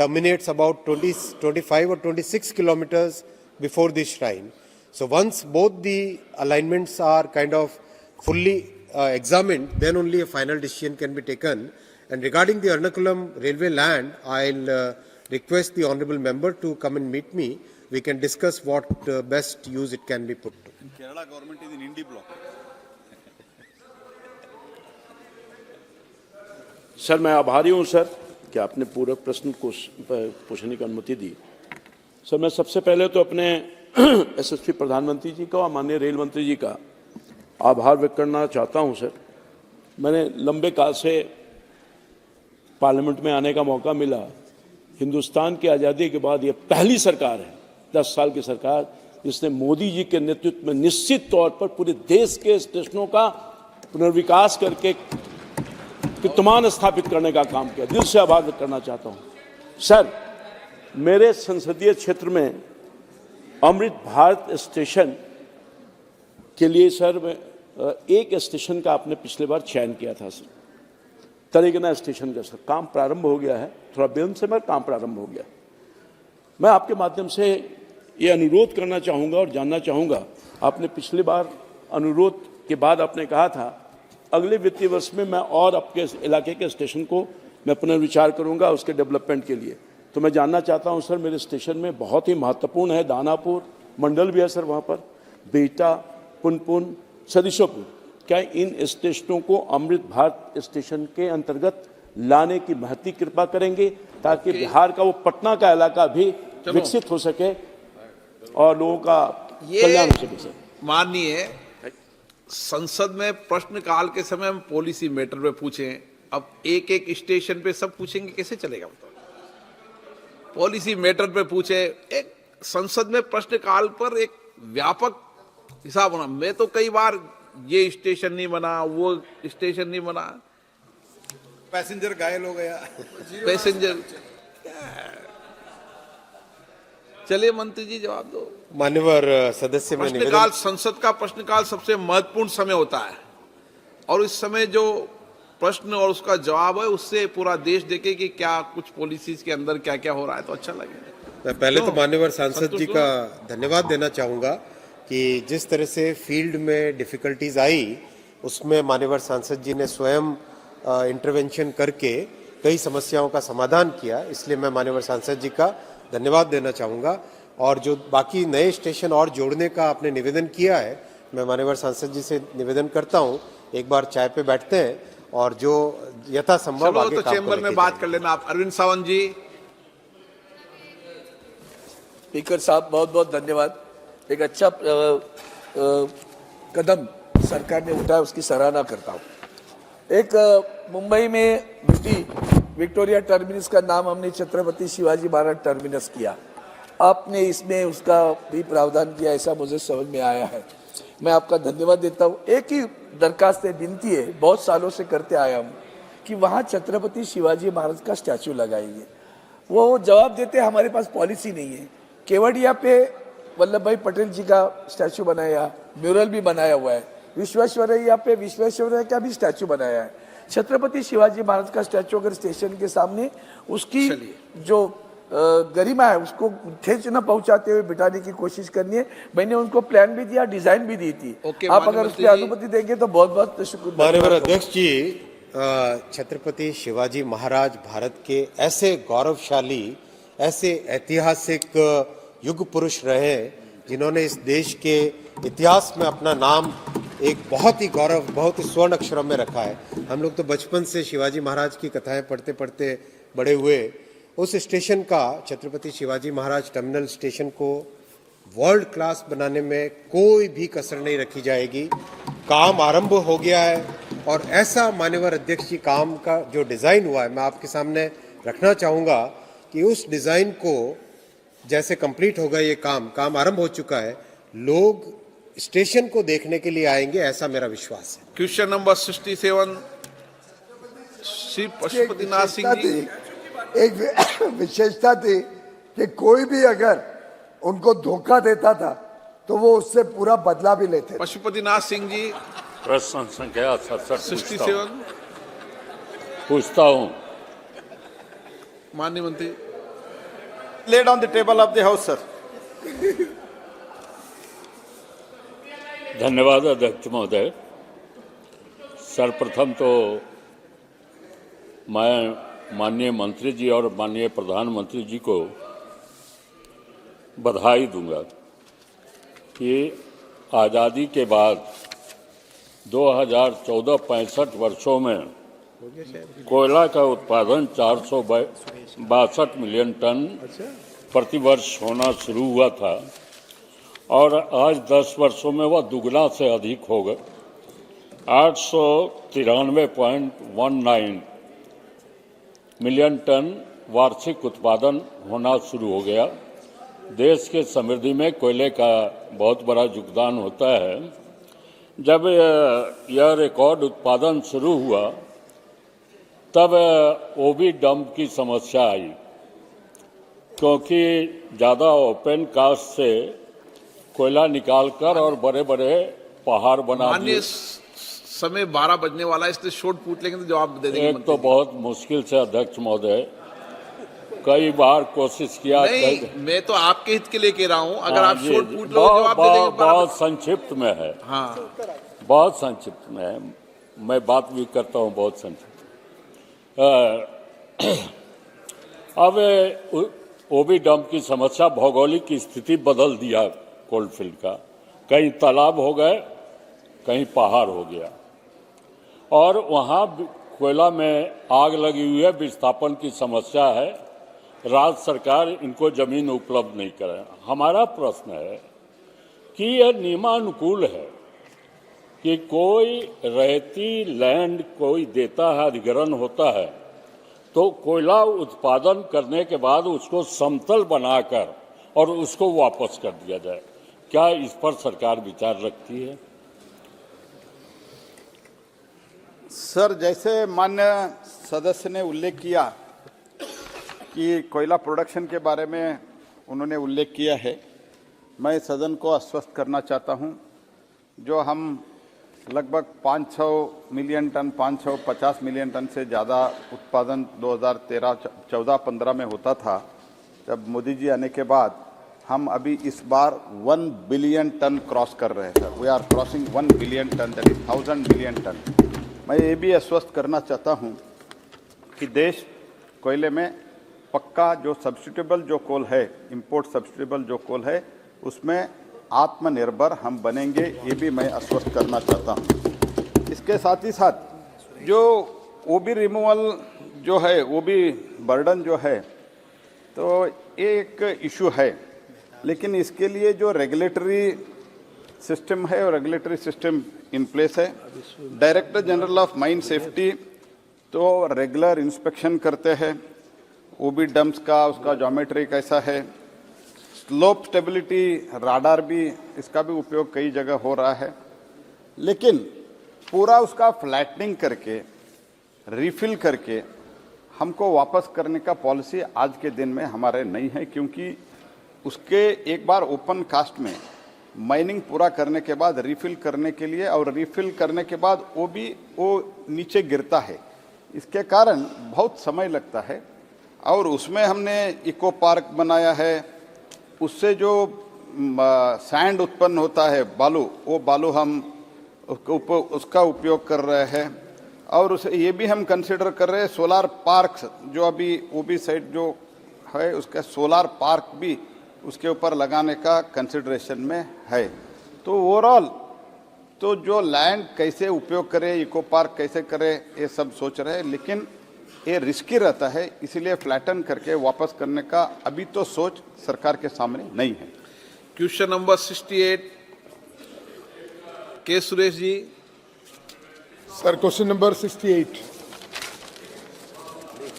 [SPEAKER 4] terminates about 25 or 26 kilometers before the shrine. So once both the alignments are kind of fully examined, then only a final decision can be taken. And regarding the Ernakulam railway land, I'll request the honourable member to come and meet me. We can discuss what best use it can be put to.
[SPEAKER 3] Kerala government is in Indie block.
[SPEAKER 11] Sir, मैं आभारी हूं sir कि आपने पूरे प्रश्न को पूछने की अनुमति दी। सर, मैं सबसे पहले तो अपने एसएसपी प्रधानमंत्री जी का और माननीय रेल मंत्री जी का आभार व्यक्त करना चाहता हूं। सर, मैंने लंबे काल से पार्लियामेंट में आने का मौका मिला। हिंदुस्तान की आज़ादी के बाद ये पहली सरकार है, 10 साल की सरकार, जिसने मोदी जी के नेतृत्व में निश्चित तौर पर पूरे देश के स्टेशनों का पुनर्विकास करके कीर्तिमान स्थापित करने का काम किया। दिल से आभार व्यक्त करना चाहता हूं। सर, मेरे संसदीय क्षेत्र में अमृत भारत स्टेशन के लिए सर एक स्टेशन का आपने पिछले बार चयन किया था सर, तरेगना स्टेशन का सर काम प्रारंभ हो गया है, थोड़ा विलंब से मगर काम प्रारंभ हो गया। मैं आपके माध्यम से ये अनुरोध करना चाहूँगा और जानना चाहूँगा, आपने पिछली बार अनुरोध के बाद आपने कहा था अगले वित्तीय वर्ष में मैं और आपके इलाके के स्टेशन को मैं पुनर्विचार करूँगा उसके डेवलपमेंट के लिए। तो मैं जानना चाहता हूँ सर, मेरे स्टेशन में बहुत ही महत्वपूर्ण है दानापुर मंडल भी है सर, वहाँ पर बेटा, पुनपुन, सदिशोपुर, क्या इन स्टेशनों को अमृत भारत स्टेशन के अंतर्गत लाने की महती कृपा करेंगे ताकि बिहार का वो पटना का इलाका भी विकसित हो सके और लोगों का कल्याण हो सके सर।
[SPEAKER 3] माननीय संसद में प्रश्नकाल के समय हम पॉलिसी मैटर पे पूछें, अब एक एक स्टेशन पे सब पूछेंगे कैसे चलेगा बताओ? पॉलिसी मैटर पे पूछे, एक संसद में प्रश्नकाल पर एक व्यापक हिसाब होना। मैं तो कई बार ये स्टेशन नहीं बना, वो स्टेशन नहीं बना,
[SPEAKER 12] पैसेंजर घायल हो गया,
[SPEAKER 3] पैसेंजर। चलिए मंत्री जी जवाब दो।
[SPEAKER 4] मान्यवर सदस्य में
[SPEAKER 3] प्रश्नकाल, संसद का प्रश्नकाल सबसे महत्वपूर्ण समय होता है और इस समय जो प्रश्न और उसका जवाब है उससे पूरा देश देखे कि क्या कुछ पॉलिसीज के अंदर क्या क्या हो रहा है, तो अच्छा लगेगा।
[SPEAKER 4] मैं पहले तो मान्यवर सांसद जी का धन्यवाद देना चाहूँगा कि जिस तरह से फील्ड में डिफिकल्टीज आई उसमें मान्यवर सांसद जी ने स्वयं इंटरवेंशन करके कई समस्याओं का समाधान किया, इसलिए मैं मान्यवर सांसद जी का धन्यवाद देना चाहूँगा। और जो बाकी नए स्टेशन और जोड़ने का आपने निवेदन किया है, मैं मान्यवर सांसद जी से निवेदन करता हूँ एक बार चाय पे बैठते हैं और जो यथासंभव आगे
[SPEAKER 3] तो चेंबर में बात कर लेना आप। अरविंद सावंत जी।
[SPEAKER 13] स्पीकर साहब बहुत बहुत धन्यवाद। एक अच्छा कदम सरकार ने उठाया, उसकी सराहना करता हूँ। एक मुंबई में विक्टोरिया टर्मिनस का नाम हमने छत्रपति शिवाजी महाराज टर्मिनस किया, आपने इसमें उसका भी प्रावधान किया, ऐसा मुझे समझ में आया है। मैं आपका धन्यवाद देता हूँ। एक ही दरखास्त है, विनती है, बहुत सालों से करते आया हूँ कि वहाँ छत्रपति शिवाजी महाराज का स्टैचू लगाएंगे। वो जवाब देते हमारे पास पॉलिसी नहीं है। केवड़िया पे वल्लभ भाई पटेल जी का स्टैचू बनाया, म्यूरल भी बनाया हुआ है। विश्वेश्वरैया पे विश्वेश्वरैया का भी स्टैचू बनाया है। छत्रपति शिवाजी महाराज का स्टैचू अगर स्टेशन के सामने, उसकी जो गरिमा है उसको ठेस न पहुंचाते हुए बिठाने की कोशिश करनी है। मैंने उनको प्लान भी दिया, डिजाइन भी दी थी। आप अगर उस पर अनुमति देंगे तो बहुत बहुत शुक्रिया।
[SPEAKER 4] माननीय अध्यक्ष जी, छत्रपति शिवाजी महाराज भारत के ऐसे गौरवशाली, ऐसे ऐतिहासिक युग पुरुष रहे जिन्होंने इस देश के इतिहास में अपना नाम एक बहुत ही गौरव, बहुत ही स्वर्ण अक्षरों में रखा है। हम लोग तो बचपन से शिवाजी महाराज की कथाएं पढ़ते पढ़ते बड़े हुए। उस स्टेशन का, छत्रपति शिवाजी महाराज टर्मिनल स्टेशन को वर्ल्ड क्लास बनाने में कोई भी कसर नहीं रखी जाएगी। काम आरंभ हो गया है और ऐसा मान्यवर अध्यक्ष जी काम का जो डिज़ाइन हुआ है, मैं आपके सामने रखना चाहूँगा कि उस डिज़ाइन को जैसे कंप्लीट होगा ये काम आरंभ हो चुका है, लोग स्टेशन को देखने के लिए आएंगे, ऐसा मेरा विश्वास है।
[SPEAKER 3] Question number 67 Shri Pashupatinath Singh ji.
[SPEAKER 2] एक विशेषता थी कि कोई भी अगर उनको धोखा देता था तो वो उससे पूरा बदला भी लेते थे।
[SPEAKER 3] पशुपतिनाथ सिंह जी।
[SPEAKER 14] प्रश्न संख्या
[SPEAKER 3] 67
[SPEAKER 14] पूछता हूँ।
[SPEAKER 3] माननीय मंत्री।
[SPEAKER 12] laid on the table of the house, sir.
[SPEAKER 14] धन्यवाद अध्यक्ष महोदय। सर्वप्रथम तो मैं माननीय मंत्री जी और माननीय प्रधानमंत्री जी को बधाई दूंगा कि आज़ादी के बाद 2014-65 वर्षों में कोयला का उत्पादन 462 मिलियन टन प्रतिवर्ष होना शुरू हुआ था और आज 10 वर्षों में वह दुगना से अधिक हो गए। 893.19 मिलियन टन वार्षिक उत्पादन होना शुरू हो गया। देश के समृद्धि में कोयले का बहुत बड़ा योगदान होता है। जब यह रिकॉर्ड उत्पादन शुरू हुआ तब ओबी डंप की समस्या आई, क्योंकि ज़्यादा ओपन कास्ट से कोयला निकालकर और बड़े बड़े पहाड़ बना
[SPEAKER 3] माननीय
[SPEAKER 14] दिए।
[SPEAKER 3] समय 12 बजने वाला है, इसलिए शॉर्ट पूछ लेंगे तो जवाब दे देंगे।
[SPEAKER 14] एक तो बहुत मुश्किल से अध्यक्ष महोदय, कई बार कोशिश किया।
[SPEAKER 3] नहीं, मैं तो आपके हित के लिए कह रहा हूं, अगर
[SPEAKER 14] हाँ,
[SPEAKER 3] आप
[SPEAKER 14] जी,
[SPEAKER 3] शॉर्ट
[SPEAKER 14] जी,
[SPEAKER 3] पूछ लो जवाब दे देंगे।
[SPEAKER 14] बहुत संक्षिप्त में है।
[SPEAKER 3] हाँ,
[SPEAKER 14] बहुत संक्षिप्त में है, मैं बात भी करता हूं बहुत संक्षिप्त। अब ओबी डंप की समस्या, भौगोलिक की स्थिति बदल दिया कोलफील्ड का। कहीं तालाब हो गए, कहीं पहाड़ हो गया, और वहाँ कोयला में आग लगी हुई है, विस्थापन की समस्या है। राज्य सरकार इनको जमीन उपलब्ध नहीं करे। हमारा प्रश्न है कि यह नियमानुकूल है कि कोई रहती लैंड कोई देता है, अधिग्रहण होता है, तो कोयला उत्पादन करने के बाद उसको समतल बनाकर और उसको वापस कर दिया जाए। क्या इस पर सरकार विचार रखती है?
[SPEAKER 15] सर, जैसे मान्य सदस्य ने उल्लेख किया कि कोयला प्रोडक्शन के बारे में उन्होंने उल्लेख किया है, मैं सदन को आश्वस्त करना चाहता हूं, जो हम लगभग 500 मिलियन टन, 550 मिलियन टन से ज़्यादा उत्पादन 2013-14-15 में होता था, जब मोदी जी आने के बाद हम अभी इस बार 1 बिलियन टन क्रॉस कर रहे हैं sir. We are crossing 1 billion ton, that is 1000 million ton. मैं ये भी आश्वस्त करना चाहता हूँ कि देश कोयले में पक्का जो सब्स्टिट्यूएबल जो कोल है, इंपोर्ट सब्स्टिट्यूएबल जो कोल है, उसमें आत्मनिर्भर हम बनेंगे, ये भी मैं आश्वस्त करना चाहता हूँ। इसके साथ ही साथ जो ओबी रिमूवल जो है, ओबी बर्डन जो है, तो एक इशू है, लेकिन इसके लिए जो रेगुलेटरी सिस्टम है और रेगुलेटरी सिस्टम इन प्लेस है। Director general of mine safety तो रेगुलर इंस्पेक्शन करते हैं ओबी डम्प्स का, उसका ज्योमेट्री कैसा है, स्लोप स्टेबिलिटी राडार भी, इसका भी उपयोग कई जगह हो रहा है, लेकिन पूरा उसका फ्लैटनिंग करके रिफिल करके हमको वापस करने का पॉलिसी आज के दिन में हमारे नहीं है, क्योंकि उसके एक बार ओपन कास्ट में माइनिंग पूरा करने के बाद रिफिल करने के लिए, और रिफिल करने के बाद वो नीचे गिरता है, इसके कारण बहुत समय लगता है। और उसमें हमने इको पार्क बनाया है, उससे जो सैंड उत्पन्न होता है, बालू, वो बालू हम उसका उपयोग कर रहे हैं। और उसे ये भी हम कंसिडर कर रहे हैं सोलार पार्क, जो अभी ओबी साइड जो है उसका सोलार पार्क भी उसके ऊपर लगाने का कंसिडरेशन में है। तो ओवरऑल तो जो लैंड कैसे उपयोग करें, इको पार्क कैसे करें, ये सब सोच रहे हैं, लेकिन ये रिस्की रहता है, इसीलिए फ्लैटन करके वापस करने का अभी तो सोच सरकार के सामने नहीं है।
[SPEAKER 3] क्वेश्चन नंबर 68 के Suresh ji.
[SPEAKER 12] Sir, question number 68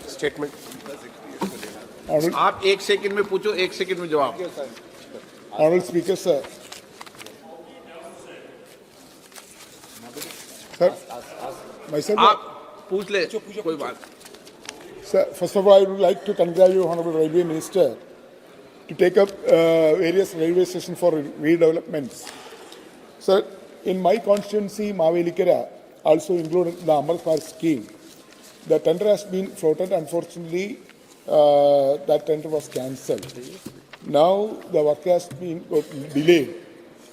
[SPEAKER 4] Statement.
[SPEAKER 3] आप 1 सेकंड में पूछो, 1 सेकंड में जवाब।
[SPEAKER 12] Honorable Speaker, sir. Sir, myself.
[SPEAKER 3] आप पूछ ले, कोई बात।
[SPEAKER 12] Sir, first of all, I would like to congratulate Honorable Railway Minister to take up various railway stations for redevelopments. Sir, in my constituency, Mavelikara, also included in the Amrit Park scheme, the tender has been floated. Unfortunately, that tender was cancelled. Now the work has been delayed.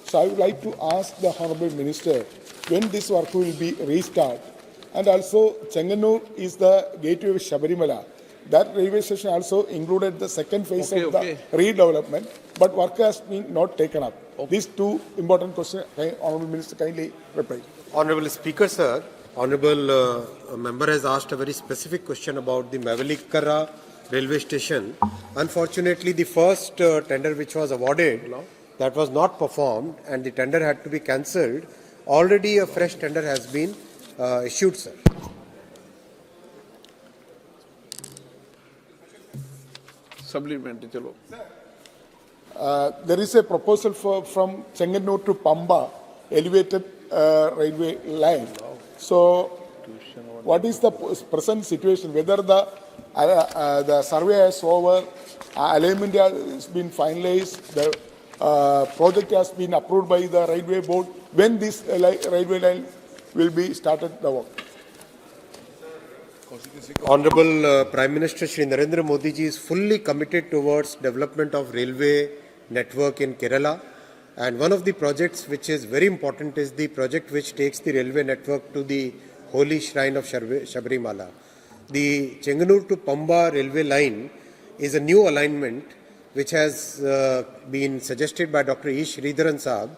[SPEAKER 12] So I would like to ask the Honourable Minister when this work will be restarted. And also, Chenganur is the gateway of Shabarimala. That railway station also included the second phase of the redevelopment, but work has been not taken up. These two important questions, Honourable Minister kindly reply.
[SPEAKER 4] Honourable Speaker, sir, Honourable member has asked a very specific question about the Mavelikara railway station. Unfortunately, the first tender which was awarded, that was not performed and the tender had to be cancelled. Already a fresh tender has been issued, sir.
[SPEAKER 3] Supplementary, chalo.
[SPEAKER 12] There is a proposal from Chenganur to Pamba, elevated railway line. So, what is the present situation? Whether the survey is over, alignment has been finalized, the
[SPEAKER 6] project has been approved by the railway board. When this railway line will be started the work?
[SPEAKER 4] Honorable Prime Minister Shri Narendra Modi ji is fully committed towards development of railway network in Kerala, and one of the projects which is very important is the project which takes the railway network to the holy shrine of Sabrimala. The Chenganur to Pamba railway line is a new alignment which has been suggested by Dr. E. Sridharan Saab.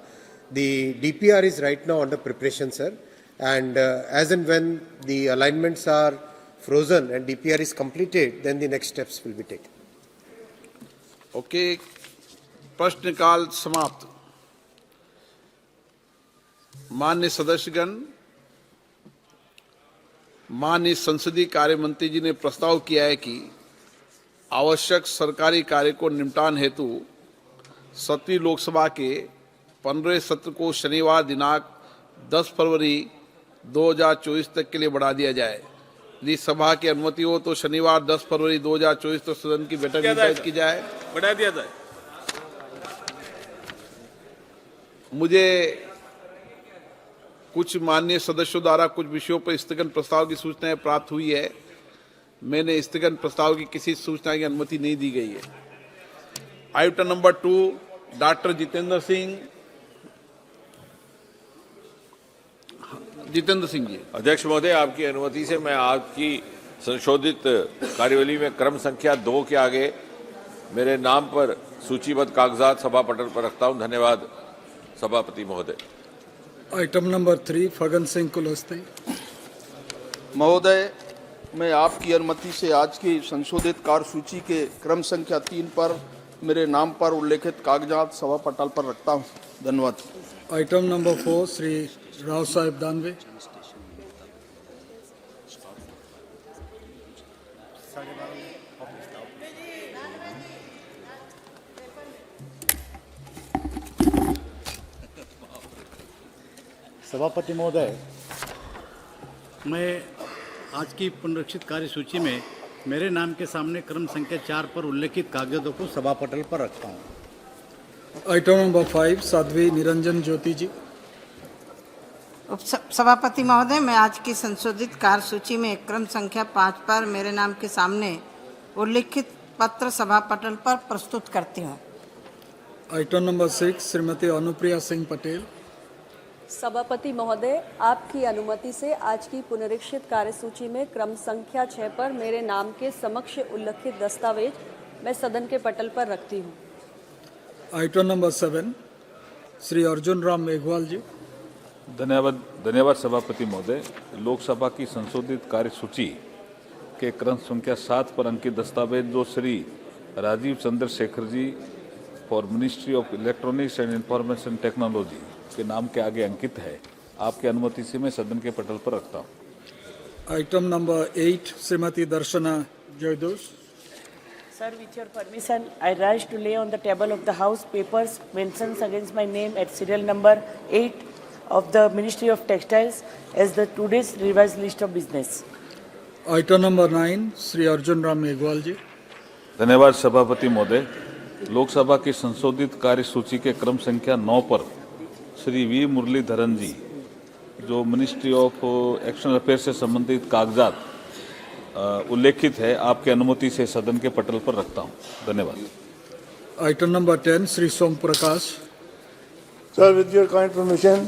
[SPEAKER 4] The DPR is right now under preparation, sir, and as and when the alignments are frozen and DPR is completed, then the next steps will be taken.
[SPEAKER 3] Okay, प्रश्नकाल समाप्त। माननीय सदस्यगण, माननीय संसदीय कार्य मंत्री जी ने प्रस्ताव किया है कि आवश्यक सरकारी कार्य को निपटान हेतु 7वीं लोकसभा के 15वें सत्र को शनिवार दिनांक 10 फरवरी 2024 तक के लिए बढ़ा दिया जाए। यदि सभा की अनुमति हो तो शनिवार 10 फरवरी 2024 तक सदन की बैठक निर्धारित की जाए, बढ़ा दिया जाए। मुझे कुछ माननीय सदस्यों द्वारा कुछ विषयों पर स्थगन प्रस्ताव की सूचनाएं प्राप्त हुई है। मैंने स्थगन प्रस्ताव की किसी सूचना की अनुमति नहीं दी गई है। Item number 2, doctor Jitendra Singh ji.
[SPEAKER 5] अध्यक्ष महोदय, आपकी अनुमति से मैं आपकी संशोधित कार्यवली में क्रम संख्या 2 के आगे मेरे नाम पर सूचीबद्ध कागजात सभा पटल पर रखता हूं। धन्यवाद सभापति महोदय।
[SPEAKER 13] Item number 3, Phagan Singh Kulaste.
[SPEAKER 6] महोदय, मैं आपकी अनुमति से आज की संशोधित कार्यसूची के क्रम संख्या 3 पर मेरे नाम पर उल्लेखित कागजात सभा पटल पर रखता हूं। धन्यवाद।
[SPEAKER 13] आइटम नंबर 4, श्री राव साहेब दानवे।
[SPEAKER 6] सभापति महोदय, मैं आज की पुनरीक्षित कार्यसूची में मेरे नाम के सामने क्रम संख्या 4 पर उल्लेखित कागजातों को सभा पटल पर रखता हूं।
[SPEAKER 13] आइटम नंबर 5, साध्वी निरंजन ज्योति जी।
[SPEAKER 16] सभापति महोदय, मैं आज की संशोधित कार्यसूची में क्रम संख्या 5 पर मेरे नाम के सामने उल्लेखित पत्र सभा पटल पर प्रस्तुत करती हूँ।
[SPEAKER 13] Item number 6, Shrimati Anupriya Singh Patel.
[SPEAKER 7] सभापति महोदय, आपकी अनुमति से आज की पुनरीक्षित कार्यसूची में क्रम संख्या 6 पर मेरे नाम के समक्ष उल्लेखित दस्तावेज मैं सदन के पटल पर रखती हूँ।
[SPEAKER 13] Item number 7, Shri Arjun Ram Meghwal ji.
[SPEAKER 14] धन्यवाद सभापति महोदय। लोकसभा की संशोधित कार्यसूची के क्रम संख्या 7 पर अंकित दस्तावेज जो Shri Rajeev Chandrasekhar ji for ministry of electronics and information technology के नाम के आगे अंकित है, आपकी अनुमति से मैं सदन के पटल पर रखता हूँ।
[SPEAKER 13] Item number 8, Shrimati Darshana Jardosh.
[SPEAKER 17] Sir, with your permission, I rise to lay on the table of the House papers mentions against my name at serial number 8 of the Ministry of Textiles as the today's revised list of business.
[SPEAKER 13] Item number 9, Shri Arjun Ram Meghwal ji.
[SPEAKER 14] धन्यवाद सभापति महोदय। लोकसभा की संशोधित कार्यसूची के क्रम संख्या 9 पर श्री वी मुरलीधरन जी जो मिनिस्ट्री ऑफ एक्सटर्नल अफेयर्स से संबंधित कागजात उल्लेखित है, आपकी अनुमति से सदन के पटल पर रखता हूं। धन्यवाद।
[SPEAKER 13] Item number 10, Shri Som Prakash.
[SPEAKER 6] Sir, with your kind permission,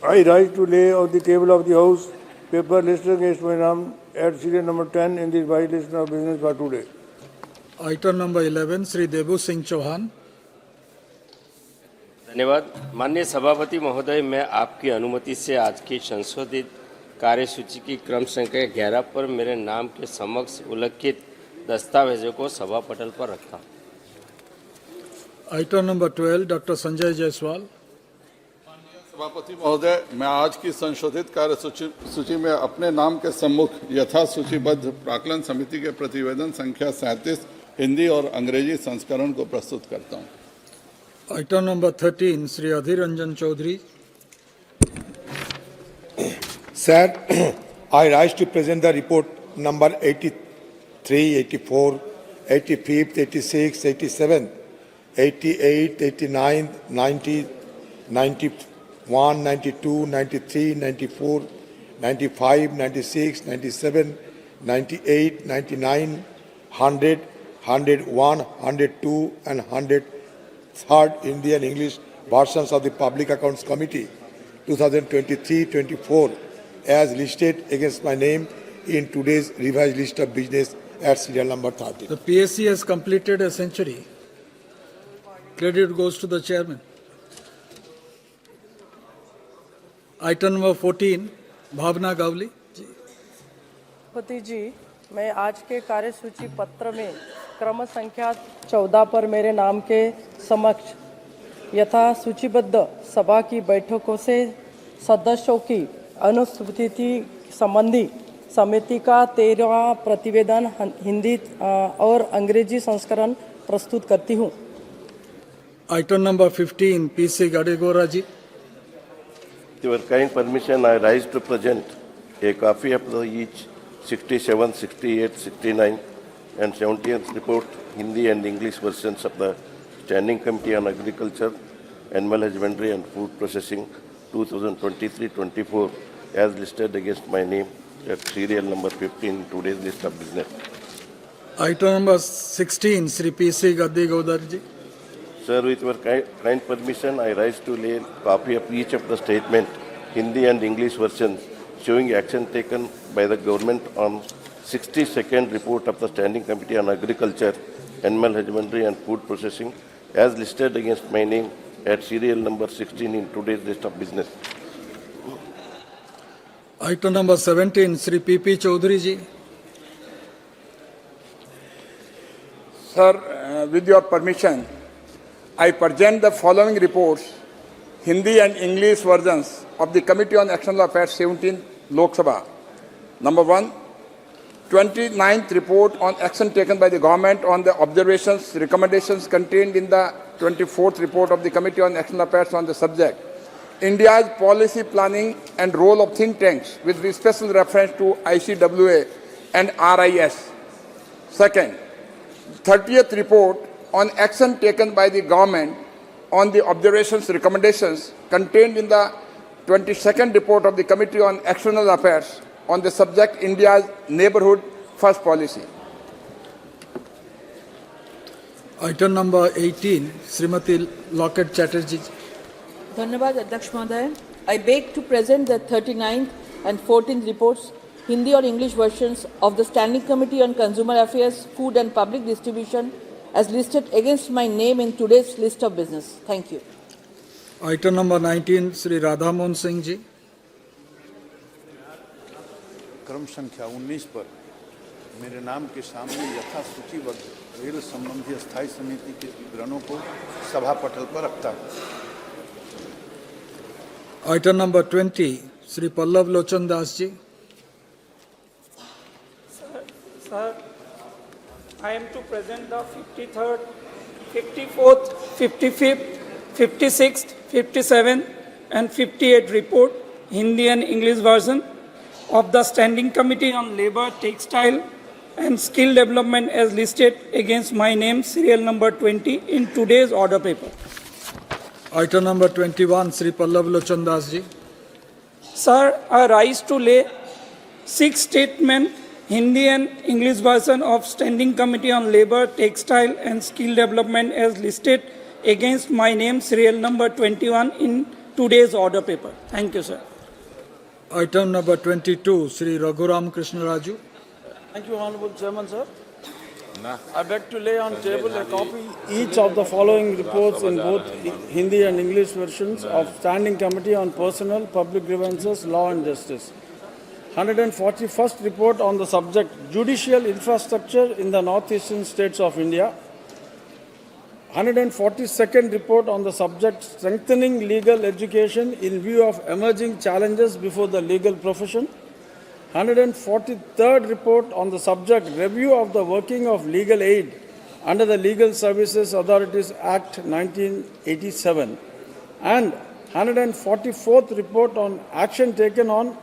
[SPEAKER 6] I rise to lay on the table of the House paper listed against my name at serial number 10 in the revised list of business for today.
[SPEAKER 13] Item number 11, Shri Debu Singh Chauhan.
[SPEAKER 18] धन्यवाद। माननीय सभापति महोदय, मैं आपकी अनुमति से आज की संशोधित कार्यसूची की क्रम संख्या 11 पर मेरे नाम के समक्ष उल्लेखित दस्तावेजों को सभा पटल पर रखता हूँ।
[SPEAKER 13] Item number 12, doctor Sanjay Jaiswal.
[SPEAKER 15] सभापति महोदय, मैं आज की संशोधित कार्यसूची में अपने नाम के सम्मुख यथा सूचीबद्ध प्राक्कलन समिति के प्रतिवेदन संख्या 37 हिंदी और अंग्रेजी संस्करण को प्रस्तुत करता हूँ।
[SPEAKER 13] Item number 13, Shri Adhir Ranjan Chowdhury.
[SPEAKER 6] Sir, I rise to present the report number 83, 84, 85, 86, 87
[SPEAKER 2] 88, 89, 90, 91, 92, 93, 94, 95, 96, 97, 98, 99, 100, 101, 102 and 103rd Indian English versions of the Public Accounts Committee 2023-24 as listed against my name in today's revised list of business at serial number 30.
[SPEAKER 13] The PSC has completed a century. Credit goes to the chairman. Item number 14, Bhavna Gavli.
[SPEAKER 17] पति जी, मैं आज के कार्यसूची पत्र में क्रम संख्या 14 पर मेरे नाम के समक्ष यथा सूचीबद्ध सभा की बैठकों से सदस्यों की अनुपस्थिति संबंधी समिति का 13वां प्रतिवेदन हिंदी और अंग्रेजी संस्करण प्रस्तुत करती हूँ.
[SPEAKER 13] Item number 15, PC Gadegora ji.
[SPEAKER 19] With your kind permission, I rise to present a copy of the each 67, 68, 69 and 70th report, Hindi and English versions of the Standing Committee on Agriculture, Animal Husbandry and Food Processing 2023-24 as listed against my name at serial number 15 in today's list of business.
[SPEAKER 13] Item number 16, Sri PC Gadegowdar ji.
[SPEAKER 19] Sir, with your kind permission, I rise to lay a copy of each of the statement, Hindi and English versions, showing action taken by the government on 62nd report of the Standing Committee on Agriculture, Animal Husbandry and Food Processing, as listed against my name at serial number 16 in today's list of business.
[SPEAKER 13] Item number 17, Sri PP Chaudhary ji.
[SPEAKER 20] Sir, with your permission, I present the following reports, Hindi and English versions of the Committee on External Affairs 17th Lok Sabha. Number 1, 29th report on action taken by the government on the observations, recommendations contained in the 24th report of the Committee on External Affairs on the subject, India's policy planning and role of think tanks with special reference to ICWA and RIS. Second, 30th report on action taken by the government on the observations, recommendations contained in the 22nd report of the Committee on External Affairs on the subject India's neighborhood first policy.
[SPEAKER 13] Item number 18, Srimati Lockett Chatterjee.
[SPEAKER 17] धन्यवाद अध्यक्ष महोदय. I beg to present the 39th and 14th reports, Hindi or English versions of the Standing Committee on Consumer Affairs, Food and Public Distribution as listed against my name in today's list of business. Thank you.
[SPEAKER 13] Item number 19, Sri Radha Mohan Singh ji.
[SPEAKER 15] क्रम संख्या 19 पर मेरे नाम के सामने यथा सूचीबद्ध rail संबंधी स्थायी समिति के विवरणों को सभा पटल पर रखता हूँ.
[SPEAKER 13] Item number 20, Sri Pallav Lochan Das ji.
[SPEAKER 21] Sir, I am to present the 53rd, 54th, 55th, 56th, 57th and 58th report, Hindi and English version of the Standing Committee on Labour, Textile and Skill Development as listed against my name, serial number 20 in today's order paper.
[SPEAKER 13] Item number 21, Sri Pallav Lochan Das ji.
[SPEAKER 21] Sir, I rise to lay 6 statement Hindi and English version of Standing Committee on Labour, Textile and Skill Development as listed against my name, serial number 21 in today's order paper. Thank you, sir.
[SPEAKER 13] Item number 22, Sri Raghuram Krishna Raju.
[SPEAKER 21] Thank you, Honorable Chairman, sir. I beg to lay on table a copy each of the following reports in both Hindi and English versions of Standing Committee on Personnel, Public Grievances, Law and Justice. 141st report on the subject Judicial Infrastructure in the Northeastern States of India. 142nd report on the subject Strengthening Legal Education in View of Emerging Challenges before the Legal Profession. 143rd report on the subject Review of the Working of Legal Aid under the Legal Services Authorities Act 1987. And 144th report on action taken on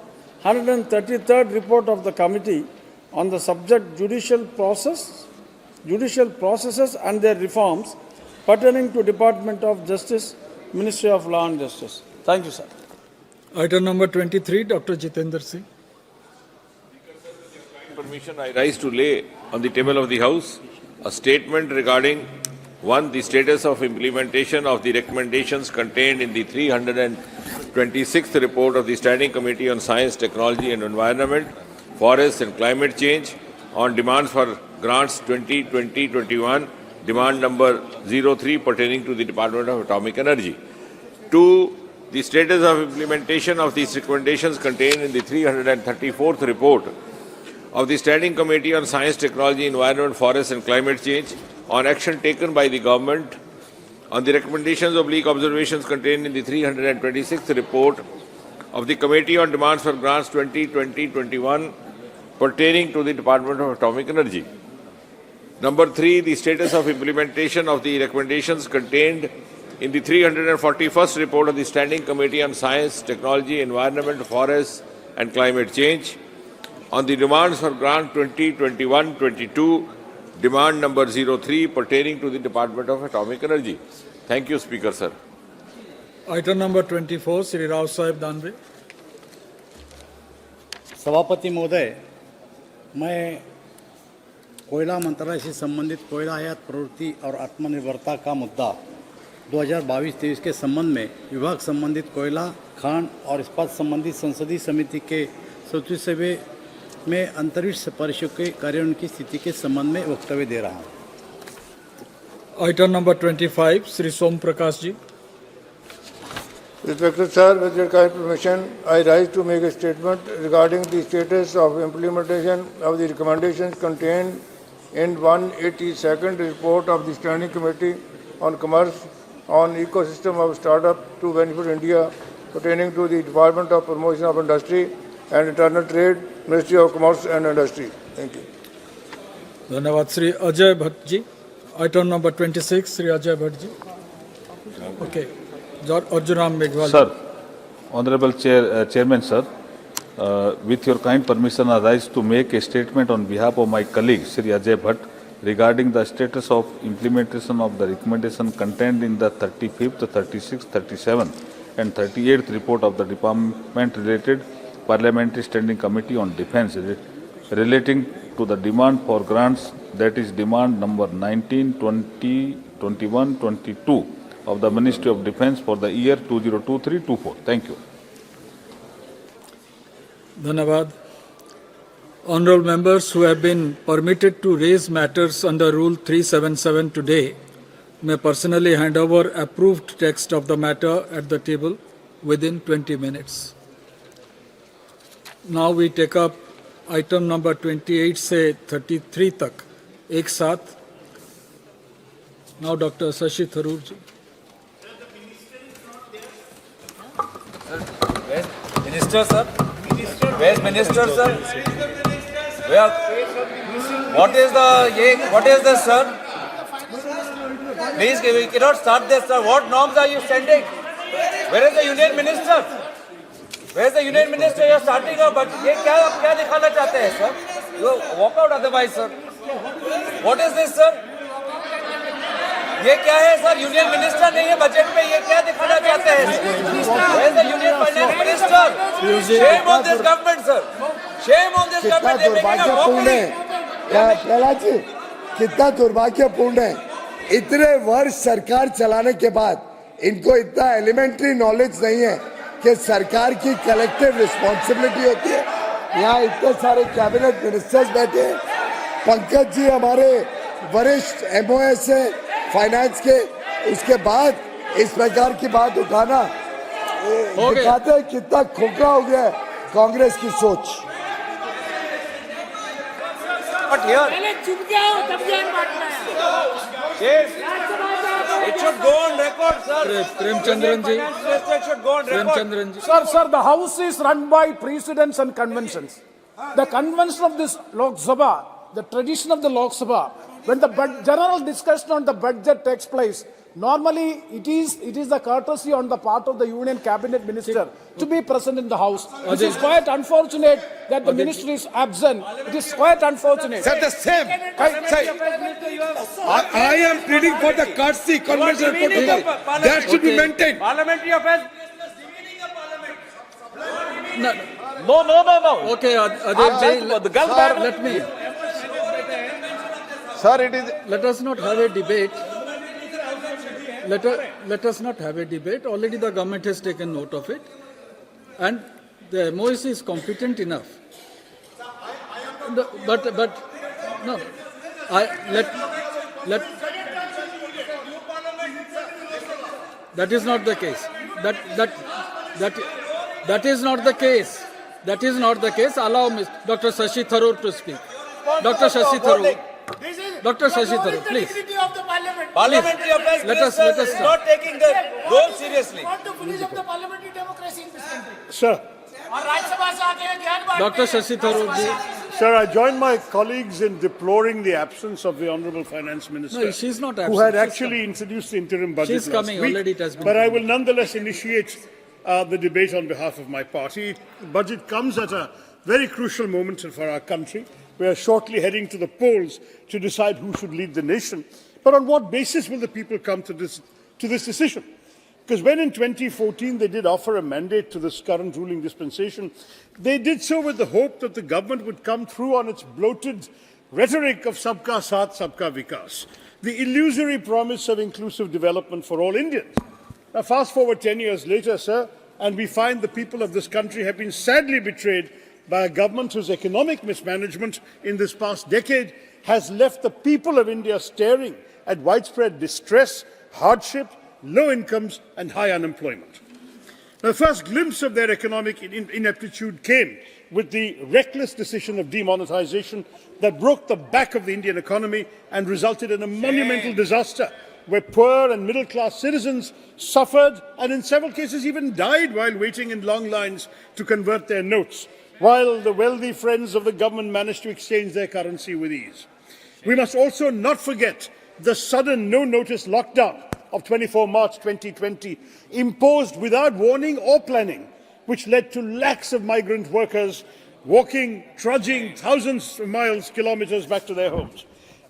[SPEAKER 21] 133rd report of the committee on the subject judicial processes and their reforms pertaining to Department of Justice, Ministry of Law and Justice. Thank you, sir.
[SPEAKER 1] Item number 23, Dr. Jitendra Singh.
[SPEAKER 5] Permission, I rise to lay on the table of the House a statement regarding 1. The status of implementation of the recommendations contained in the 326th report of the Standing Committee on Science, Technology and Environment, Forests and Climate Change on demands for grants 2020-21, demand number 03 pertaining to the Department of Atomic Energy. 2. The status of implementation of these recommendations contained in the 334th report of the Standing Committee on Science, Technology, Environment, Forests and Climate Change on action taken by the government on the recommendations oblique observations contained in the 326th report of the Committee on Demands for Grants 2020-21 pertaining to the Department of Atomic Energy. Number 3, the status of implementation of the recommendations contained in the 341st report of the Standing Committee on Science, Technology, Environment, Forests and Climate Change on the demands for grant 2021-22, demand number 03 pertaining to the Department of Atomic Energy. Thank you, Speaker, sir.
[SPEAKER 1] Item number 24, Sri Rao Sahib Danve.
[SPEAKER 22] सभापति महोदय, मैं कोयला मंत्रालय से संबंधित कोयला आयात प्रवृत्ति और आत्मनिर्भरता का मुद्दा 2022-23 के संबंध में विभाग संबंधित कोयला, खान और इस्पात संबंधी संसदीय समिति के 37वें में अंतरिक्ष परिषद के कार्यान्वयन की स्थिति के संबंध में वक्तव्य दे रहा हूँ।
[SPEAKER 1] Item number 25, Sri Som Prakash ji.
[SPEAKER 23] Respected Sir, with your kind permission, I rise to make a statement regarding the status of implementation of the recommendations contained in 182nd report of the Standing Committee on Commerce on Ecosystem of Startup to Benefit India pertaining to the Department of Promotion of Industry and Internal Trade, Ministry of Commerce and Industry. Thank you.
[SPEAKER 1] धन्यवाद Shri Ajay Bhatt ji. Item number 26, Sri Ajay Bhatt ji. Okay. Arjun Ram Meghwal.
[SPEAKER 24] Sir, Honorable Chairman, sir, with your kind permission, I rise to make a statement on behalf of my colleague, Sri Ajay Bhatt, regarding the status of implementation of the recommendation contained in the 35th, 36th, 37th and 38th report of the Department-related Parliamentary Standing Committee on Defence relating to the demand for grants, that is demand number 19, 20, 21, 22 of the Ministry of Defence for the year 2023-24. Thank you.
[SPEAKER 1] Dhanyavad. Honorable members who have been permitted to raise matters under Rule 377 today may personally hand over approved text of the matter at the table within 20 minutes. Now we take up item number 28 से 33 तक एक साथ. Now Dr. Shashi Tharoor ji.
[SPEAKER 25] Minister, sir? Where's Minister, sir? Where? What is this, sir? Please, we cannot start this, sir. What norms are you sending? Where is the Union Minister? Where is the Union Minister? You are starting up, but ये क्या दिखाना चाहते हैं, sir? You walk out otherwise, sir. What is this, sir? ये क्या है, sir? Union Minister नहीं है बजट में, ये क्या दिखाना चाहते हैं? Where is the Union Finance Minister? Shame on this government, sir. Shame on this government. They making a mockery.
[SPEAKER 2] Prahlad ji, कितना दुर्भाग्यपूर्ण है, इतने वर्ष सरकार चलाने के बाद इनको इतना एलिमेंट्री नॉलेज नहीं है कि सरकार की कलेक्टिव रिस्पॉन्सिबिलिटी होती है. यहाँ इतने सारे कैबिनेट मिनिस्टर्स बैठे हैं. पंकज जी हमारे वरिष्ठ MOS है फाइनेंस के, उसके बाद इस प्रकार की बात उठाना दिखाते हैं कितना खोखला हो गया है कांग्रेस की सोच.
[SPEAKER 25] But here, it should go on record, sir.
[SPEAKER 1] Premchandran ji.
[SPEAKER 25] It should go on record.
[SPEAKER 1] Premchandran ji.
[SPEAKER 21] Sir, the House is run by precedents and conventions. The convention of this Lok Sabha, the tradition of the Lok Sabha, when the general discussion on the budget takes place,
[SPEAKER 8] Normally, it is the courtesy on the part of the Union Cabinet Minister to be present in the House. It is quite unfortunate that the Minister is absent. It is quite unfortunate.
[SPEAKER 25] Sir, the same. I am pleading for the courtesy convention protocol. That should be maintained. Parliamentary affairs.
[SPEAKER 1] No. Okay, let me.
[SPEAKER 15] Sir, it is.
[SPEAKER 1] Let us not have a debate. Let us not have a debate. Already the government has taken note of it, and the MOEC is competent enough. But no, that is not the case. That is not the case. That is not the case. Allow Dr. Shashi Tharoor to speak. Dr. Shashi Tharoor. Dr. Shashi Tharoor, please.
[SPEAKER 25] Parliamentary affairs
[SPEAKER 1] Let us
[SPEAKER 25] is not taking the role seriously.
[SPEAKER 6] Sir,
[SPEAKER 1] Dr. Shashi Tharoor ji.
[SPEAKER 6] Sir, I join my colleagues in deploring the absence of the Honourable Finance Minister.
[SPEAKER 1] No, she's not absent.
[SPEAKER 6] Who had actually introduced the interim budget
[SPEAKER 1] She's coming.
[SPEAKER 6] last week.
[SPEAKER 1] Already it has been
[SPEAKER 6] But I
[SPEAKER 1] coming.
[SPEAKER 6] will nonetheless initiate the debate on behalf of my party. The budget comes at a very crucial moment for our country. We are shortly heading to the polls to decide who should lead the nation. But on what basis will the people come to this decision? Because when in 2014 they did offer a mandate to this current ruling dispensation, they did so with the hope that the government would come through on its bloated rhetoric of Sabka Saath, Sabka Vikas, the illusory promise of inclusive development for all Indians. Now, fast forward 10 years later, sir, and we find the people of this country have been sadly betrayed by a government whose economic mismanagement in this past decade has left the people of India staring at widespread distress, hardship, low incomes and high unemployment. Now, the first glimpse of their economic ineptitude came with the reckless decision of demonetization that broke the back of the Indian economy and resulted in a monumental disaster where poor and middle-class citizens suffered and in several cases even died while waiting in long lines to convert their notes, while the wealthy friends of the government managed to exchange their currency with ease. We must also not forget the sudden no-notice lockdown of 24 March 2020, imposed without warning or planning, which led to lakhs of migrant workers walking, trudging thousands of miles, kilometers back to their homes.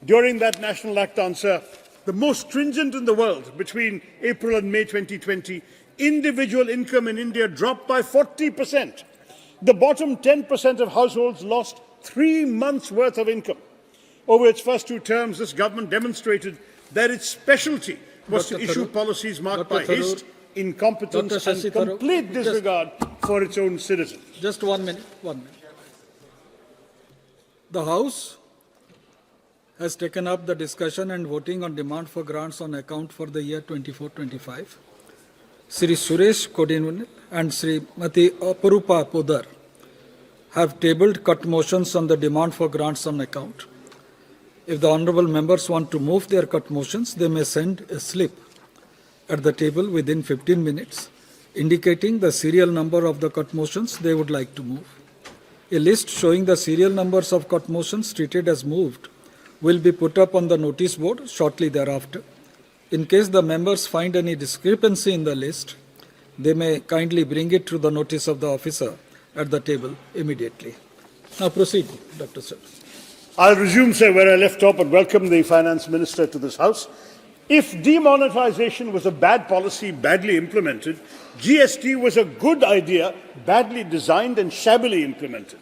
[SPEAKER 6] During that national lockdown, sir, the most stringent in the world, between April and May 2020, individual income in India dropped by 40%. The bottom 10% of households lost 3 months' worth of income. Over its first 2 terms, this government demonstrated that its specialty was to issue policies marked by haste, incompetence and complete disregard for its own citizens.
[SPEAKER 1] Just 1 minute. The House has taken up the discussion and voting on demand for grants on account for the year 24-25. Sri Suresh Kodinunil and Srimati Aparupa Podar have tabled cut motions on the demand for grants on account. If the honourable members want to move their cut motions, they may send a slip at the table within 15 minutes, indicating the serial number of the cut motions they would like to move. A list showing the serial numbers of cut motions treated as moved will be put up on the notice board shortly thereafter. In case the members find any discrepancy in the list, they may kindly bring it to the notice of the officer at the table immediately. Now proceed, Dr. Sir.
[SPEAKER 6] I'll resume, sir, where I left off and welcome the Finance Minister to this House. If demonetization was a bad policy, badly implemented, GST was a good idea, badly designed and shabbily implemented.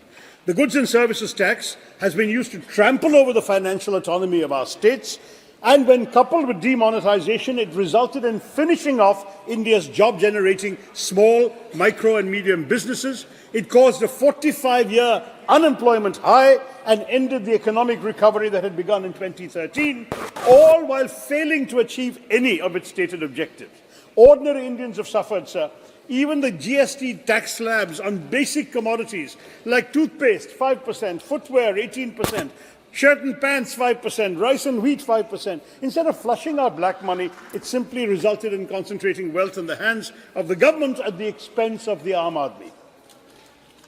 [SPEAKER 6] The goods and services tax has been used to trample over the financial autonomy of our states, and when coupled with demonetization, it resulted in finishing off India's job-generating small, micro and medium businesses. It caused a 45-year unemployment high and ended the economic recovery that had begun in 2013, all while failing to achieve any of its stated objectives. Ordinary Indians have suffered, sir. Even the GST tax slabs on basic commodities like toothpaste, 5%, footwear, 18%, shirt and pants, 5%, rice and wheat, 5%. Instead of flushing out black money, it simply resulted in concentrating wealth in the hands of the government at the expense of the Aam Aadmi.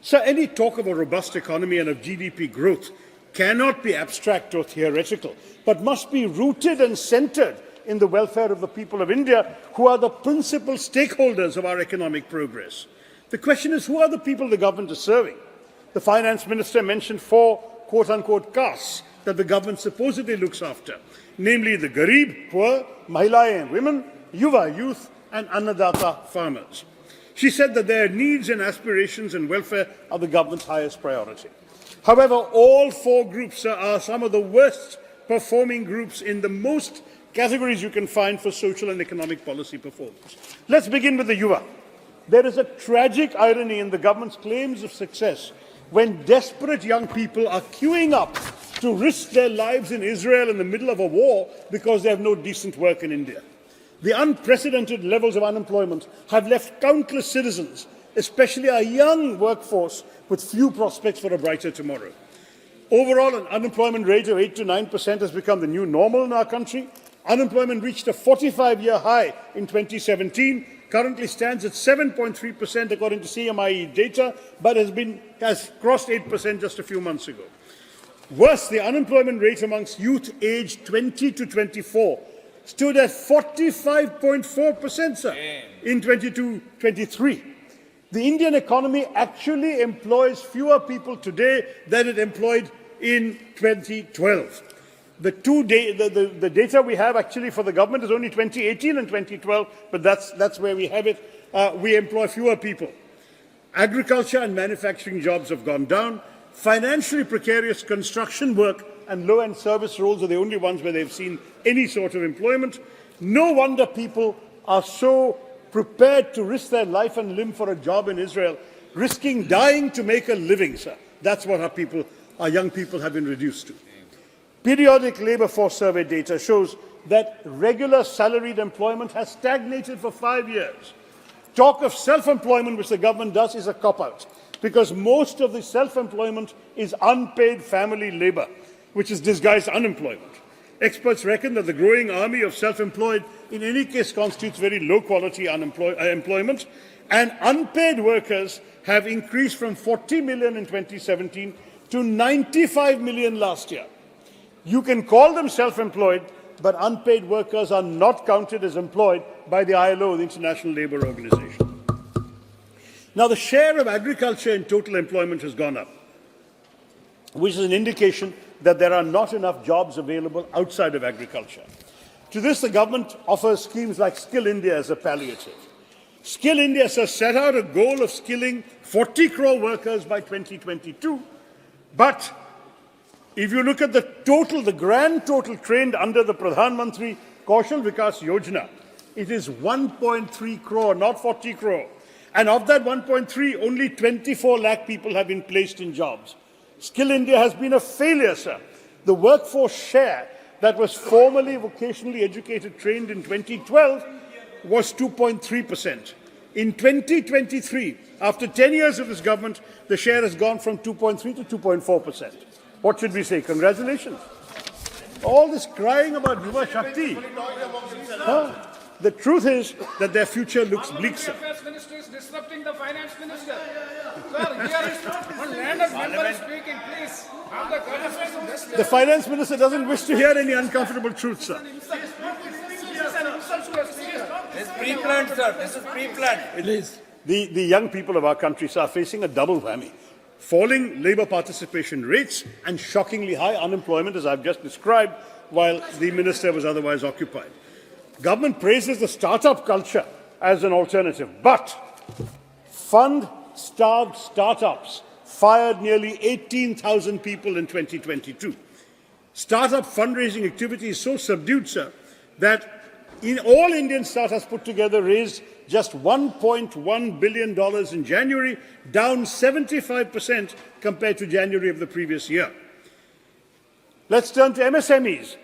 [SPEAKER 6] So any talk of a robust economy and of GDP growth cannot be abstract or theoretical, but must be rooted and centered in the welfare of the people of India, who are the principal stakeholders of our economic progress. The question is, who are the people the government is serving? The finance minister mentioned 4 quote-unquote castes that the government supposedly looks after, namely the Garib, poor, Mahilaye and women, Yuva, youth, and Annadata, farmers. She said that their needs and aspirations and welfare are the government's highest priority. However, all 4 groups are some of the worst performing groups in the most categories you can find for social and economic policy performance. Let's begin with the Yuva. There is a tragic irony in the government's claims of success when desperate young people are queuing up to risk their lives in Israel in the middle of a war because they have no decent work in India. The unprecedented levels of unemployment have left countless citizens, especially our young workforce, with few prospects for a brighter tomorrow. Overall, an unemployment rate of 8 to 9% has become the new normal in our country. Unemployment reached a 45-year high in 2017, currently stands at 7.3% according to CMIE data, but has crossed 8% just a few months ago. Worse, the unemployment rate amongst youth aged 20 to 24 stood at 45.4%, sir, in 22-23. The Indian economy actually employs fewer people today than it employed in 2012. The data we have actually for the government is only 2018 and 2012, but that's where we have it. We employ fewer people. Agriculture and manufacturing jobs have gone down. Financially precarious construction work and low-end service roles are the only ones where they've seen any sort of employment. No wonder people are so prepared to risk their life and limb for a job in Israel, risking dying to make a living, sir. That's what our young people have been reduced to. Periodic labour force survey data shows that regular salaried employment has stagnated for 5 years. Talk of self-employment, which the government does, is a cop-out, because most of the self-employment is unpaid family labour, which is disguised unemployment. Experts reckon that the growing army of self-employed in any case constitutes very low-quality employment, and unpaid workers have increased from 40 million in 2017 to 95 million last year. You can call them self-employed, but unpaid workers are not counted as employed by the ILO, the International Labour Organization. Now, the share of agriculture in total employment has gone up, which is an indication that there are not enough jobs available outside of agriculture. To this, the government offers schemes like Skill India as a palliative. Skill India has set out a goal of skilling 40 crore workers by 2022, but if you look at the grand total trained under the Pradhan Mantri Kaushal Vikas Yojana, it is 1.3 crore, not 40 crore. And of that 1.3, only 24 lakh people have been placed in jobs. Skill India has been a failure, sir. The workforce share that was formerly vocationally educated trained in 2012 was 2.3%. In 2023, after 10 years of this government, the share has gone from 2.3 to 2.4%. What should we say? Congratulations. All this crying about Yuva Shakti. The truth is that their future looks bleak, sir.
[SPEAKER 8] The Affairs Minister is disrupting the Finance Minister. Sir, here is one landed member is speaking, please. Have the courtesy.
[SPEAKER 6] The Finance Minister doesn't wish to hear any uncomfortable truth, sir.
[SPEAKER 25] This is pre-planned, sir. This is pre-planned.
[SPEAKER 6] The young people of our country, sir, are facing a double whammy. Falling labour participation rates and shockingly high unemployment, as I've just described, while the minister was otherwise occupied. Government praises the startup culture as an alternative, but fund-starved startups fired nearly 18,000 people in 2022. Startup fundraising activity is so subdued, sir, that in all Indian startups put together raised just $1.1 billion in January, down 75% compared to January of the previous year. Let's turn to MSMEs.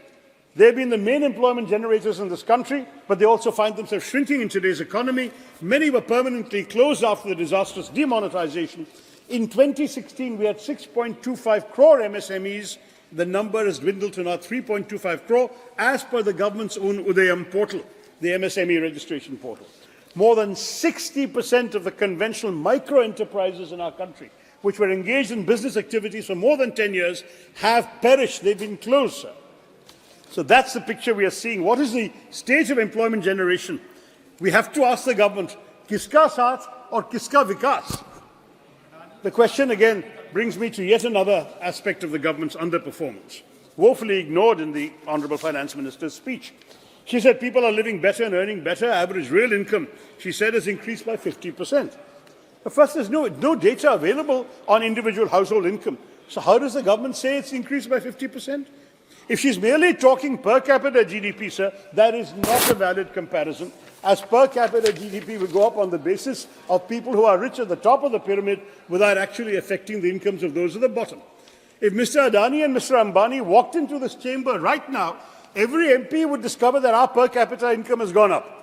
[SPEAKER 6] They've been the main employment generators in this country, but they also find themselves shrinking in today's economy. Many were permanently closed after the disastrous demonetization. In 2016, we had 6.25 crore MSMEs. The number has dwindled to now 3.25 crore, as per the government's own Udayam portal, the MSME registration portal. More than 60% of the conventional micro-enterprises in our country, which were engaged in business activities for more than 10 years, have perished. They've been closed, sir. So that's the picture we are seeing. What is the state of employment generation? We have to ask the government, kiska saath or kiska vikas? The question again brings me to yet another aspect of the government's underperformance, woefully ignored in the Honourable Finance Minister's speech. She said people are living better and earning better. Average real income, she said, has increased by 50%. But first, there's no data available on individual household income. So how does the government say it's increased by 50%? If she's merely talking per capita GDP, sir, that is not a valid comparison, as per capita GDP will go up on the basis of people who are rich at the top of the pyramid without actually affecting the incomes of those at the bottom. If Mr. Adani and Mr. Ambani walked into this chamber right now, every MP would discover that our per capita income has gone up.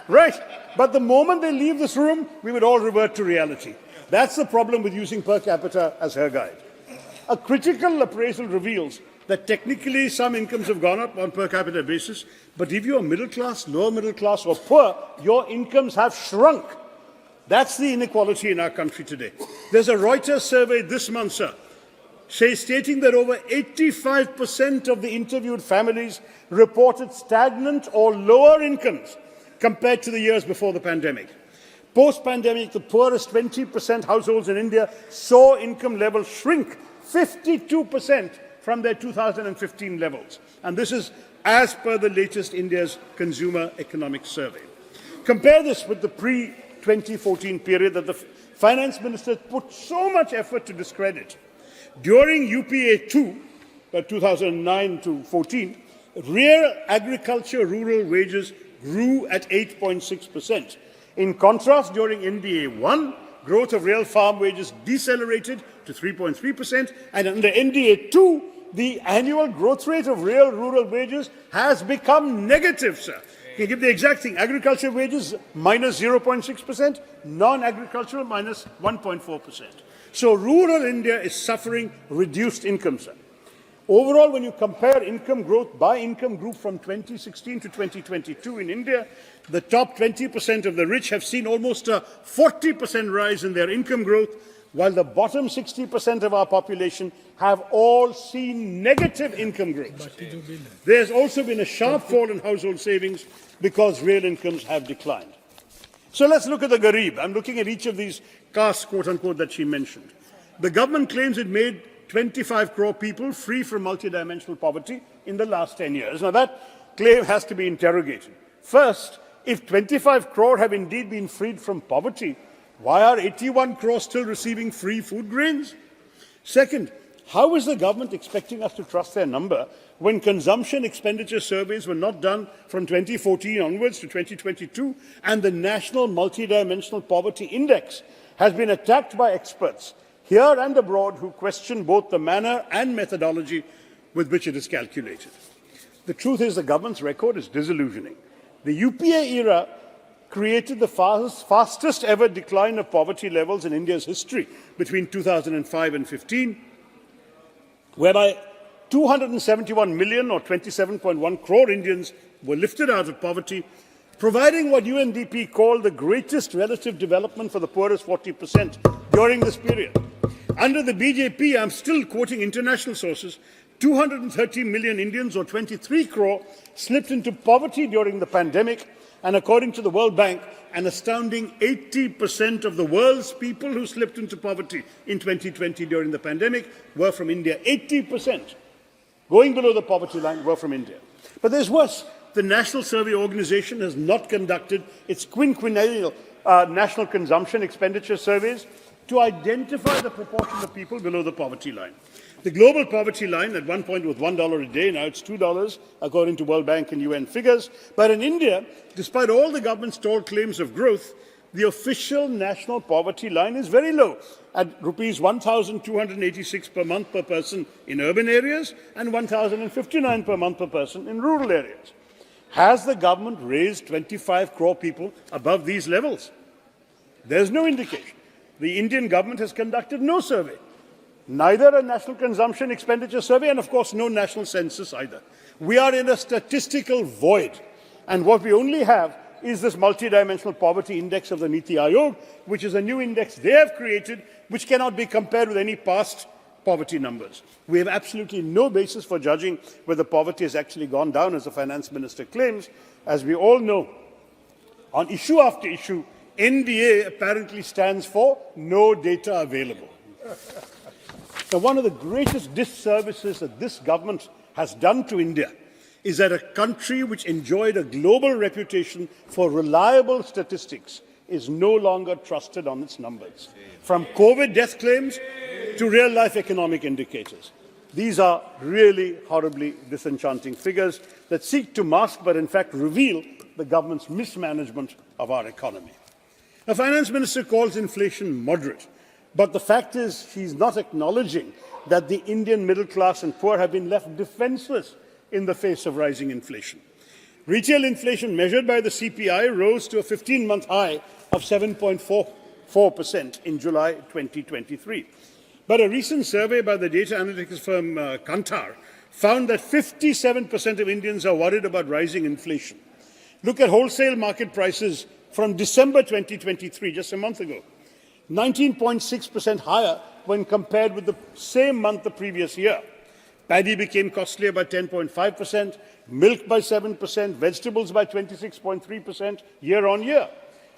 [SPEAKER 6] Right? But the moment they leave this room, we would all revert to reality. That's the problem with using per capita as her guide. A critical appraisal reveals that technically some incomes have gone up on per capita basis, but if you're middle class, lower middle class or poor, your incomes have shrunk. That's the inequality in our country today. There's a Reuters survey this month, sir, stating that over 85% of the interviewed families reported stagnant or lower incomes compared to the years before the pandemic. Post-pandemic, the poorest 20% households in India saw income levels shrink 52% from their 2015 levels. And this is as per the latest India's Consumer Economic Survey. Compare this with the pre-2014 period that the Finance Minister put so much effort to discredit. During UPA 2, 2009 to 14, real agriculture rural wages grew at 8.6%. In contrast, during NDA 1, growth of real farm wages decelerated to 3.3%, and under NDA 2, the annual growth rate of real rural wages has become negative, sir. Can you give the exact thing? Agriculture wages minus 0.6%, non-agricultural minus 1.4%. So rural India is suffering reduced income, sir. Overall, when you compare income growth by income group from 2016 to 2022 in India, the top 20% of the rich have seen almost a 40% rise in their income growth, while the bottom 60% of our population have all seen negative income growth. There's also been a sharp fall in household savings because real incomes have declined. So let's look at the Garib. I'm looking at each of these castes, quote-unquote, that she mentioned. The government claims it made 25 crore people free from multidimensional poverty in the last 10 years. Now, that claim has to be interrogated. First, if 25 crore have indeed been freed from poverty, why are 81 crore still receiving free food grains? Second, how is the government expecting us to trust their number when consumption expenditure surveys were not done from 2014 onwards to 2022, and the National Multidimensional Poverty Index has been attacked by experts here and abroad who question both the manner and methodology with which it is calculated? The truth is the government's record is disillusioning. The UPA era created the fastest ever decline of poverty levels in India's history between 2005 and 15, whereby 271 million or 27.1 crore Indians were lifted out of poverty, providing what UNDP called the greatest relative development for the poorest 40% during this period. Under the BJP, I'm still quoting international sources, 230 million Indians or 23 crore slipped into poverty during the pandemic, and according to the World Bank, an astounding 80% of the world's people who slipped into poverty in 2020 during the pandemic were from India. 80% going below the poverty line were from India. But there's worse. The National Survey Organization has not conducted its quinquennial national consumption expenditure surveys to identify the proportion of people below the poverty line. The global poverty line at one point was $1 a day, now it's $2, according to World Bank and UN figures. But in India, despite all the government's tall claims of growth, the official national poverty line is very low, at rupees 1,286 per month per person in urban areas and 1,059 per month per person in rural areas. Has the government raised 25 crore people above these levels? There's no indication. The Indian government has conducted no survey, neither a national consumption expenditure survey and, of course, no national census either. We are in a statistical void, and what we only have is this multidimensional poverty index of the Niti Aayog, which is a new index they have created, which cannot be compared with any past poverty numbers. We have absolutely no basis for judging whether poverty has actually gone down, as the finance minister claims. As we all know, on issue after issue, NDA apparently stands for no data available. Now, one of the greatest disservices that this government has done to India is that a country which enjoyed a global reputation for reliable statistics is no longer trusted on its numbers, from COVID death claims to real-life economic indicators. These are really horribly disenchanting figures that seek to mask but in fact reveal the government's mismanagement of our economy. The finance minister calls inflation moderate, but the fact is he's not acknowledging that the Indian middle class and poor have been left defenseless in the face of rising inflation. Retail inflation measured by the CPI rose to a 15-month high of 7.44% in July 2023. But a recent survey by the data analytics firm Kantar found that 57% of Indians are worried about rising inflation. Look at wholesale market prices from December 2023, just a month ago, 19.6% higher when compared with the same month the previous year. Paddy became costlier by 10.5%, milk by 7%, vegetables by 26.3% year on year.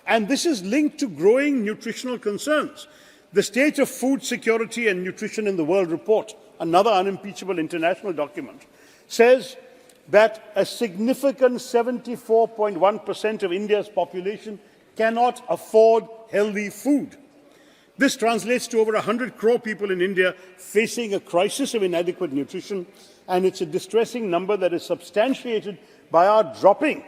[SPEAKER 6] And this is linked to growing nutritional concerns. The State of Food Security and Nutrition in the World report, another unimpeachable international document, says that a significant 74.1% of India's population cannot afford healthy food. This translates to over 100 crore people in India facing a crisis of inadequate nutrition, and it's a distressing number that is substantiated by our dropping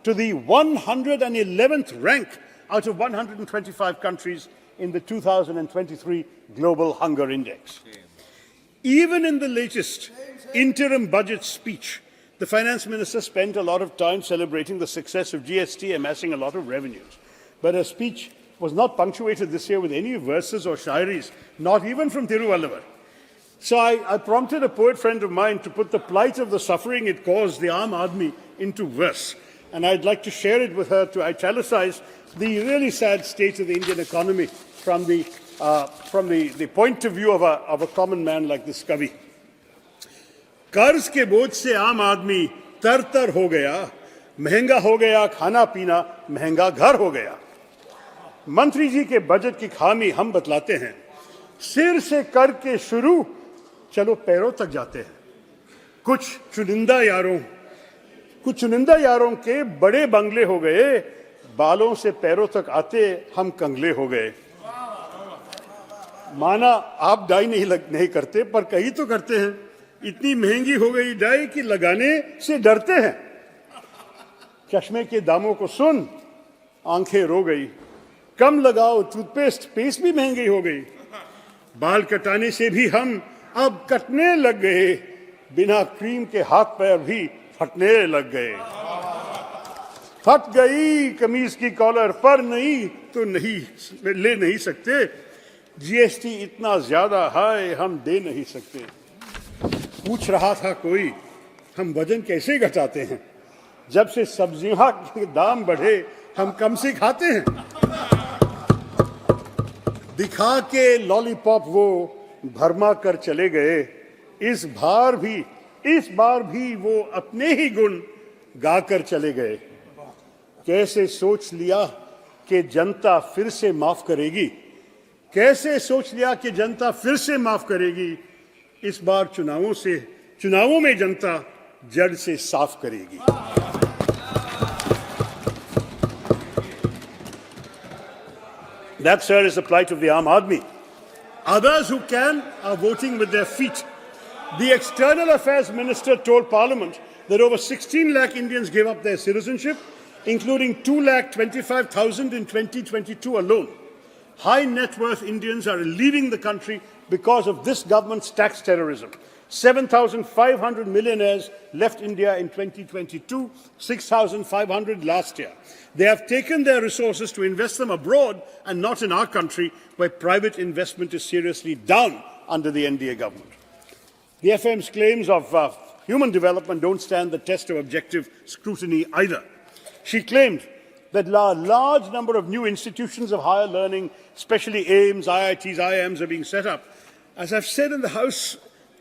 [SPEAKER 6] to the 111th rank out of 125 countries in the 2023 Global Hunger Index. Even in the latest interim budget speech, the finance minister spent a lot of time celebrating the success of GST amassing a lot of revenues. But her speech was not punctuated this year with any verses or shairis, not even from Tiruvalluvar. So I prompted a poet friend of mine to put the plight of the suffering it caused the Aam Aadmi into verse. And I'd like to share it with her to italicize the really sad state of the Indian economy from the point of view of a common man like this Kavi. कर्ज के बोझ से आम आदमी तर-तर हो गया, महंगा हो गया खाना पीना, महंगा घर हो गया. मंत्री जी के बजट की खामी हम बतलाते हैं. सिर से करके शुरू, चलो पैरों तक जाते हैं. कुछ चुनिंदा यारों के बड़े बंगले हो गए, बालों से पैरों तक आते हम कंगले हो गए. माना आप डाई नहीं करते, पर कहीं तो करते हैं. इतनी महंगी हो गई डाई कि लगाने से डरते हैं. चश्मे के दामों को सुन, आंखें रो गई. कम लगाओ टूथपेस्ट, पेस्ट भी महंगी हो गई. बाल कटाने से भी हम अब कटने लग गए. बिना क्रीम के हाथ पैर भी फटने लग गए. फट गई कमीज की कॉलर, पर नहीं तो नहीं ले नहीं सकते. जीएसटी इतना ज्यादा है हम दे नहीं सकते. पूछ रहा था कोई, हम वजन कैसे घटाते हैं? जब से सब्जियों के दाम बढ़े हम कम से खाते हैं. दिखा के लॉलीपॉप वो भरमा कर चले गए. इस बार भी वो अपने ही गुण गाकर चले गए. कैसे सोच लिया कि जनता फिर से माफ करेगी. कैसे सोच लिया कि जनता फिर से माफ करेगी. इस बार चुनावों में जनता जड़ से साफ करेगी. That, sir, is the plight of the Aam Aadmi. Others who can are voting with their feet. The External Affairs Minister told Parliament that over 16 lakh Indians gave up their citizenship, including 2,25,000 in 2022 alone. High net worth Indians are leaving the country because of this government's tax terrorism. 7,500 millionaires left India in 2022, 6,500 last year. They have taken their resources to invest them abroad and not in our country, where private investment is seriously down under the NDA government. The FM's claims of human development don't stand the test of objective scrutiny either. She claimed that a large number of new institutions of higher learning, especially AIIMS, IITs, IIMs, are being set up. As I've said in the House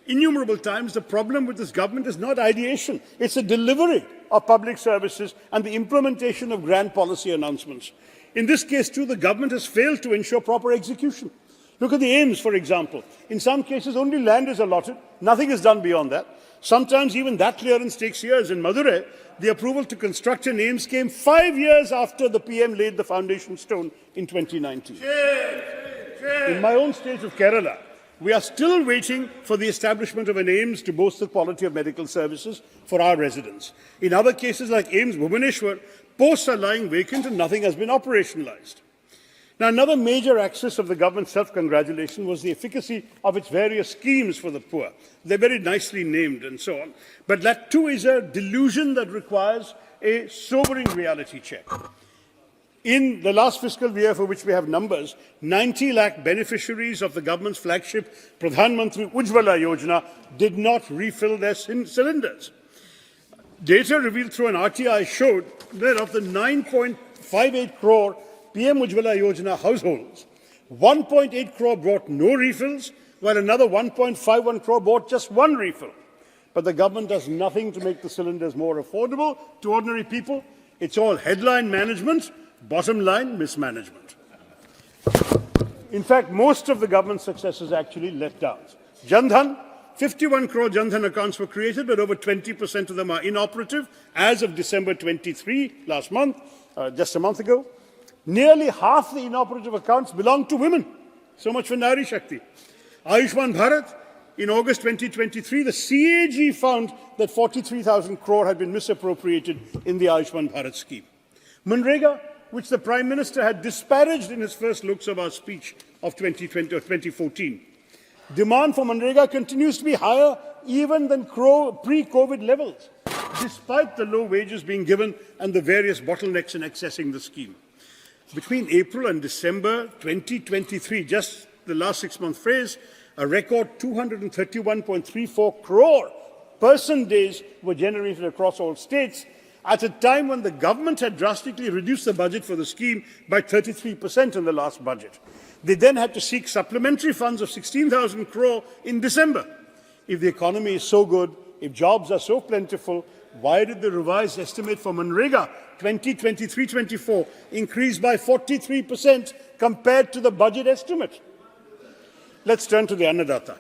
[SPEAKER 6] innumerable times, the problem with this government is not ideation. It's the delivery of public services and the implementation of grand policy announcements. In this case, too, the government has failed to ensure proper execution. Look at the AIIMS, for example. In some cases, only land is allotted. Nothing is done beyond that. Sometimes even that clearance takes years. In Madurai, the approval to construct an AIIMS came 5 years after the PM laid the foundation stone in 2019. In my own state of Kerala, we are still waiting for the establishment of an AIIMS to boost the quality of medical services for our residents. In other cases like AIIMS Bhubaneswar, posts are lying vacant and nothing has been operationalized. Now, another major axis of the government's self-congratulation was the efficacy of its various schemes for the poor. They're very nicely named and so on. But that too is a delusion that requires a sobering reality check. In the last fiscal year for which we have numbers, 90 lakh beneficiaries of the government's flagship Pradhan Mantri Ujjwala Yojana did not refill their cylinders. Data revealed through an RTI showed that of the 9.58 crore PM Ujjwala Yojana households, 1.8 crore brought no refills, while another 1.51 crore bought just one refill. But the government does nothing to make the cylinders more affordable to ordinary people. It's all headline management, bottom line mismanagement. In fact, most of the government's successes actually let down. Jan Dhan, 51 crore Jan Dhan accounts were created, but over 20% of them are inoperative as of December 23, last month, just a month ago. Nearly half the inoperative accounts belong to women. So much for Nari Shakti. Ayushman Bharat, in August 2023, the CAG found that 43,000 crore had been misappropriated in the Ayushman Bharat scheme. Manrega, which the Prime Minister had disparaged in his first Lok Sabha speech of 2014. Demand for Manrega continues to be higher even than pre-COVID levels, despite the low wages being given and the various bottlenecks in accessing the scheme. Between April and December 2023, just the last 6-month phase, a record 231.34 crore person days were generated across all states, at a time when the government had drastically reduced the budget for the scheme by 33% in the last budget. They then had to seek supplementary funds of 16,000 crore in December. If the economy is so good, if jobs are so plentiful, why did the revised estimate for Manrega 2023-24 increase by 43% compared to the budget estimate? Let's turn to the Annadatta.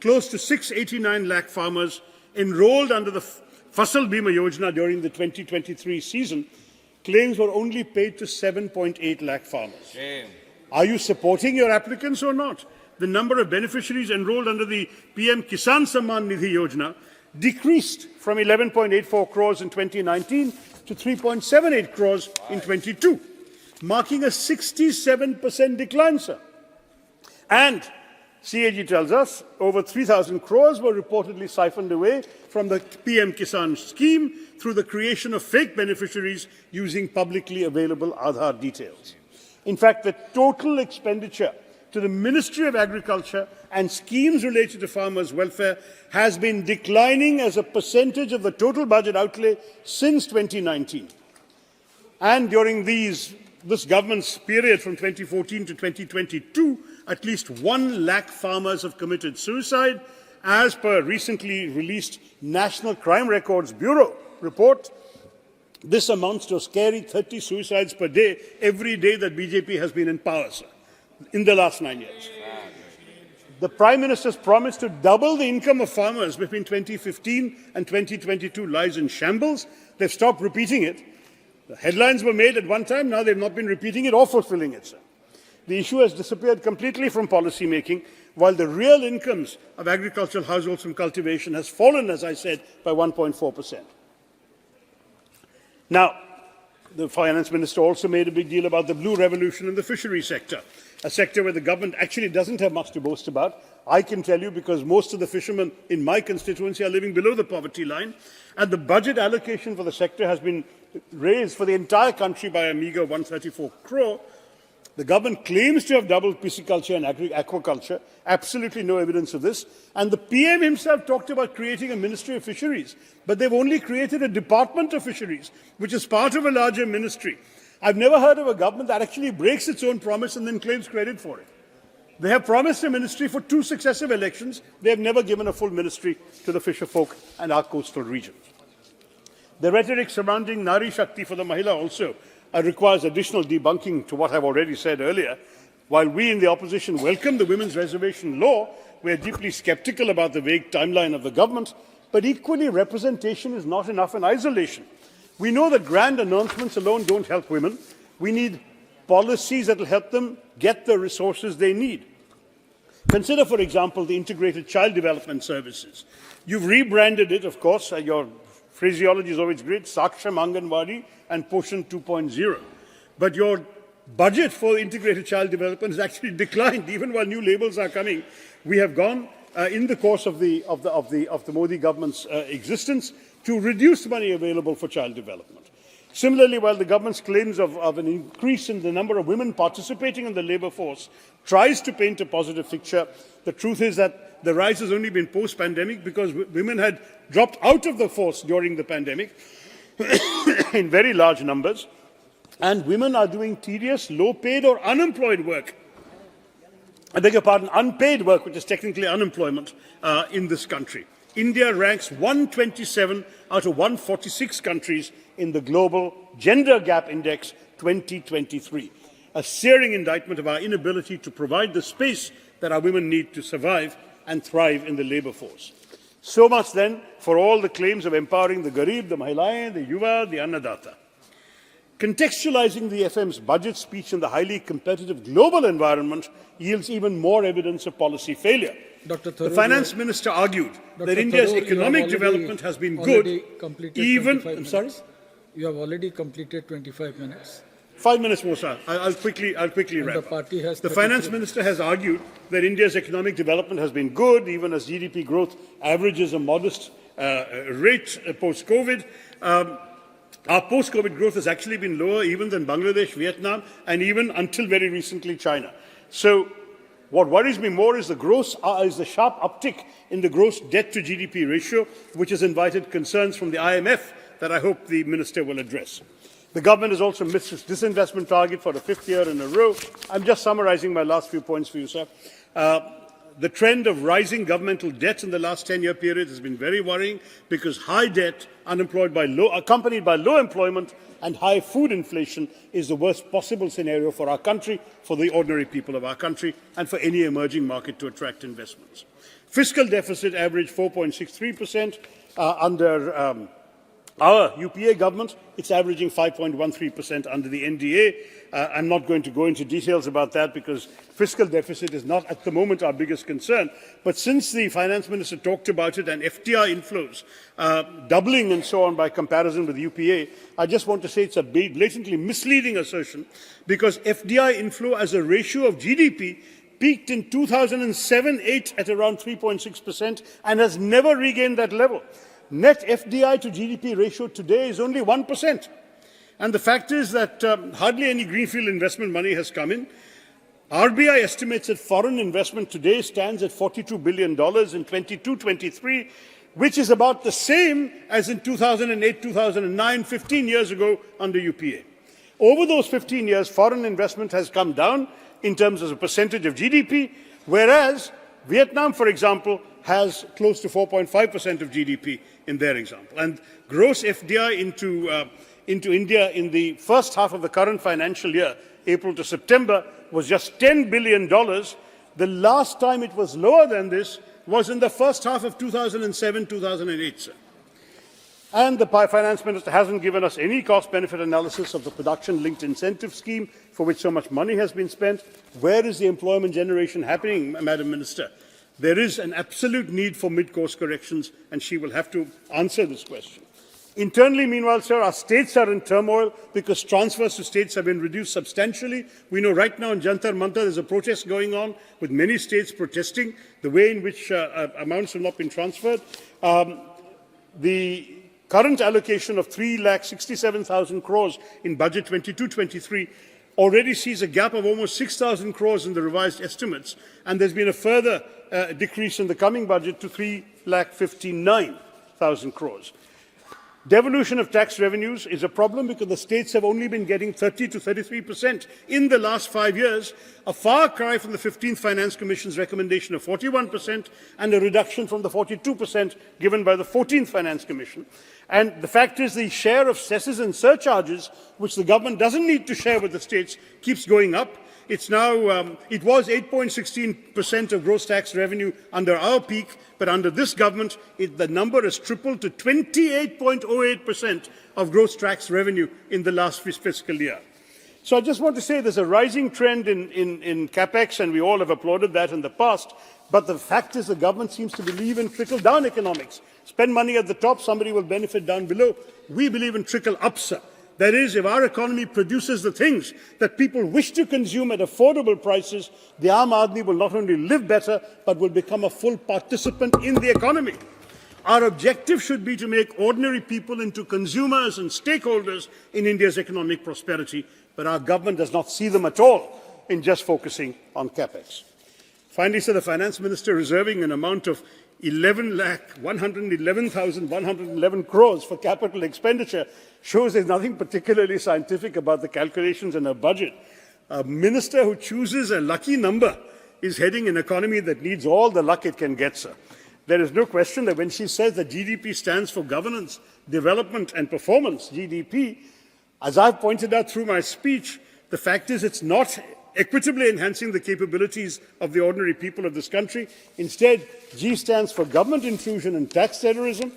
[SPEAKER 6] Close to 689 lakh farmers enrolled under the Fasal Bima Yojana during the 2023 season. Claims were only paid to 7.8 lakh farmers. Shame. Are you supporting your applicants or not? The number of beneficiaries enrolled under the PM Kisan Samman Nidhi Yojana decreased from 11.84 crores in 2019 to 3.78 crores in 22, marking a 67% decline, sir. And CAG tells us over 3,000 crores were reportedly siphoned away from the PM Kisan scheme through the creation of fake beneficiaries using publicly available Aadhaar details. In fact, the total expenditure to the Ministry of Agriculture and schemes related to farmers' welfare has been declining as a percentage of the total budget outlay since 2019. And during this government's period from 2014 to 2022, at least 1 lakh farmers have committed suicide, as per recently released National Crime Records Bureau report. This amounts to a scary 30 suicides per day, every day that BJP has been in power, sir, in the last 9 years. The Prime Minister's promise to double the income of farmers between 2015 and 2022 lies in shambles. They've stopped repeating it. The headlines were made at one time, now they've not been repeating it or fulfilling it, sir. The issue has disappeared completely from policy making, while the real incomes of agricultural households from cultivation has fallen, as I said, by 1.4%. Now, the Finance Minister also made a big deal about the blue revolution in the fishery sector, a sector where the government actually doesn't have much to boast about. I can tell you because most of the fishermen in my constituency are living below the poverty line, and the budget allocation for the sector has been raised for the entire country by a meager 134 crore. The government claims to have doubled pisciculture and aquaculture. Absolutely no evidence of this. And the PM himself talked about creating a Ministry of Fisheries, but they've only created a Department of Fisheries, which is part of a larger ministry. I've never heard of a government that actually breaks its own promise and then claims credit for it. They have promised a ministry for 2 successive elections. They have never given a full ministry to the fisher folk and our coastal regions. The rhetoric surrounding Nari Shakti for the Mahila also requires additional debunking to what I've already said earlier. While we in the opposition welcome the women's reservation law, we are deeply sceptical about the vague timeline of the government, but equally representation is not enough in isolation. We know that grand announcements alone don't help women. We need policies that will help them get the resources they need. Consider, for example, the Integrated Child Development Services. You've rebranded it, of course, your phraseology is always great, Saksham Anganwadi and Poshan 2.0. But your budget for integrated child development has actually declined, even while new labels are coming. We have gone in the course of the Modi government's existence to reduce money available for child development. Similarly, while the government's claims of an increase in the number of women participating in the labour force tries to paint a positive picture, the truth is that the rise has only been post-pandemic because women had dropped out of the force during the pandemic in very large numbers, and women are doing tedious, low-paid or unemployed work. I beg your pardon, unpaid work, which is technically unemployment in this country. India ranks 127 out of 146 countries in the Global Gender Gap Index 2023, a searing indictment of our inability to provide the space that our women need to survive and thrive in the labour force. So much then for all the claims of empowering the Garib, the Mahilayen, the Yuva, the Annadata. Contextualizing the FM's budget speech in the highly competitive global environment yields even more evidence of policy failure.
[SPEAKER 1] Dr.
[SPEAKER 6] The Finance Minister argued that India's economic development has been good, even... I'm sorry?
[SPEAKER 1] You have already completed 25 minutes.
[SPEAKER 6] 5 minutes more, sir. I'll quickly wrap up. The Finance Minister has argued that India's economic development has been good, even as GDP growth averages a modest rate post-COVID. Our post-COVID growth has actually been lower even than Bangladesh, Vietnam, and even until very recently China. So what worries me more is the sharp uptick in the gross debt to GDP ratio, which has invited concerns from the IMF that I hope the Minister will address. The government has also missed its disinvestment target for the 5th year in a row. I'm just summarizing my last few points for you, sir. The trend of rising governmental debt in the last 10-year period has been very worrying because high debt, accompanied by low employment and high food inflation, is the worst possible scenario for our country, for the ordinary people of our country, and for any emerging market to attract investments. Fiscal deficit averaged 4.63% under our UPA government. It's averaging 5.13% under the NDA. I'm not going to go into details about that because fiscal deficit is not at the moment our biggest concern. But since the Finance Minister talked about it and FDI inflows doubling and so on by comparison with UPA, I just want to say it's a blatantly misleading assertion because FDI inflow as a ratio of GDP peaked in 2007-8 at around 3.6% and has never regained that level. Net FDI to GDP ratio today is only 1%. And the fact is that hardly any greenfield investment money has come in. RBI estimates that foreign investment today stands at $42 billion in 22-23, which is about the same as in 2008-2009, 15 years ago under UPA. Over those 15 years, foreign investment has come down in terms of a percentage of GDP, whereas Vietnam, for example, has close to 4.5% of GDP in their example. And gross FDI into India in the first half of the current financial year, April to September, was just $10 billion. The last time it was lower than this was in the first half of 2007-2008, sir. And the Finance Minister hasn't given us any cost-benefit analysis of the production-linked incentive scheme for which so much money has been spent. Where is the employment generation happening, Madam Minister? There is an absolute need for mid-course corrections, and she will have to answer this question. Internally, meanwhile, sir, our states are in turmoil because transfers to states have been reduced substantially. We know right now in Jantar Mantar there's a protest going on with many states protesting the way in which amounts have not been transferred. The current allocation of 3,67,000 crores in budget 22-23 already sees a gap of almost 6,000 crores in the revised estimates, and there's been a further decrease in the coming budget to 3,59,000 crores. Devolution of tax revenues is a problem because the states have only been getting 30 to 33% in the last 5 years, a far cry from the 15th Finance Commission's recommendation of 41% and a reduction from the 42% given by the 14th Finance Commission. And the fact is the share of cesses and surcharges, which the government doesn't need to share with the states, keeps going up. It's now, it was 8.16% of gross tax revenue under our peak, but under this government, the number has tripled to 28.08% of gross tax revenue in the last fiscal year. So I just want to say there's a rising trend in CapEx, and we all have applauded that in the past, but the fact is the government seems to believe in trickle-down economics. Spend money at the top, somebody will benefit down below. We believe in trickle-up, sir. That is, if our economy produces the things that people wish to consume at affordable prices, the Aam Aadmi will not only live better, but will become a full participant in the economy. Our objective should be to make ordinary people into consumers and stakeholders in India's economic prosperity, but our government does not see them at all in just focusing on capex. Finally, sir, the finance minister reserving an amount of 11,111,111 crores for capital expenditure shows there's nothing particularly scientific about the calculations in a budget. A minister who chooses a lucky number is heading an economy that needs all the luck it can get, sir. There is no question that when she says that GDP stands for governance, development and performance, GDP, as I've pointed out through my speech, the fact is it's not equitably enhancing the capabilities of the ordinary people of this country. Instead, G stands for government intrusion and tax terrorism,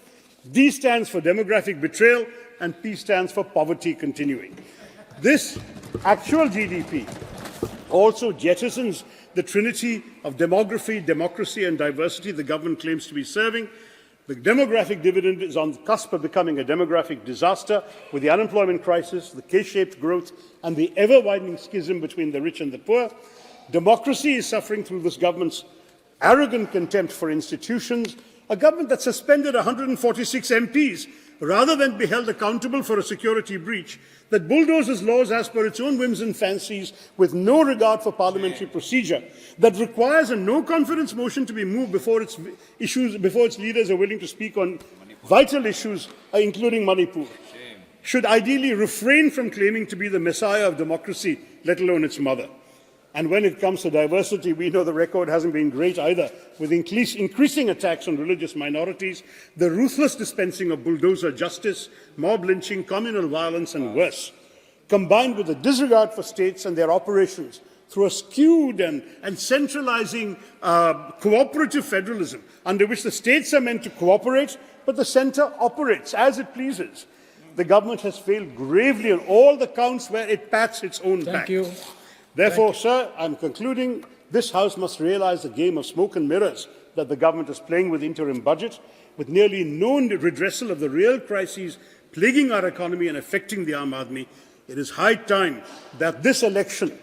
[SPEAKER 6] D stands for demographic betrayal, and P stands for poverty continuing. This actual GDP also jettisons the trinity of demography, democracy, and diversity the government claims to be serving. The demographic dividend is on the cusp of becoming a demographic disaster with the unemployment crisis, the K-shaped growth, and the ever-widening schism between the rich and the poor. Democracy is suffering through this government's arrogant contempt for institutions, a government that suspended 146 MPs rather than be held accountable for a security breach, that bulldozes laws as per its own whims and fancies with no regard for parliamentary procedure, that requires a no-confidence motion to be moved before its leaders are willing to speak on vital issues, including Manipur, should ideally refrain from claiming to be the messiah of democracy, let alone its mother. And when it comes to diversity, we know the record hasn't been great either, with increasing attacks on religious minorities, the ruthless dispensing of bulldozer justice, mob lynching, communal violence, and worse, combined with a disregard for states and their operations through a skewed and centralizing cooperative federalism, under which the states are meant to cooperate, but the centre operates as it pleases. The government has failed gravely on all the counts where it pats its own back.
[SPEAKER 1] Thank you.
[SPEAKER 6] Therefore, sir, I'm concluding, this House must realize the game of smoke and mirrors that the government is playing with the interim budget, with nearly no redressal of the real crises plaguing our economy and affecting the Aam Aadmi. It is high time that this election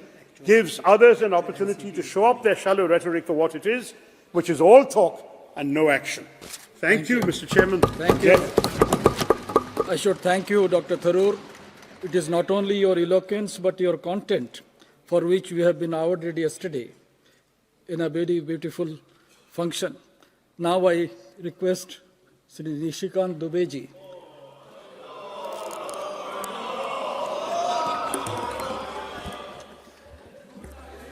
[SPEAKER 6] gives others an opportunity to show up their shallow rhetoric for what it is, which is all talk and no action. Thank you, Mr. Chairman.
[SPEAKER 1] Thank you. I should thank you, Dr. Tharoor. It is not only your eloquence, but your content, for which we have been awarded yesterday in a very beautiful function. Now I request Sri Nishikant Dubey ji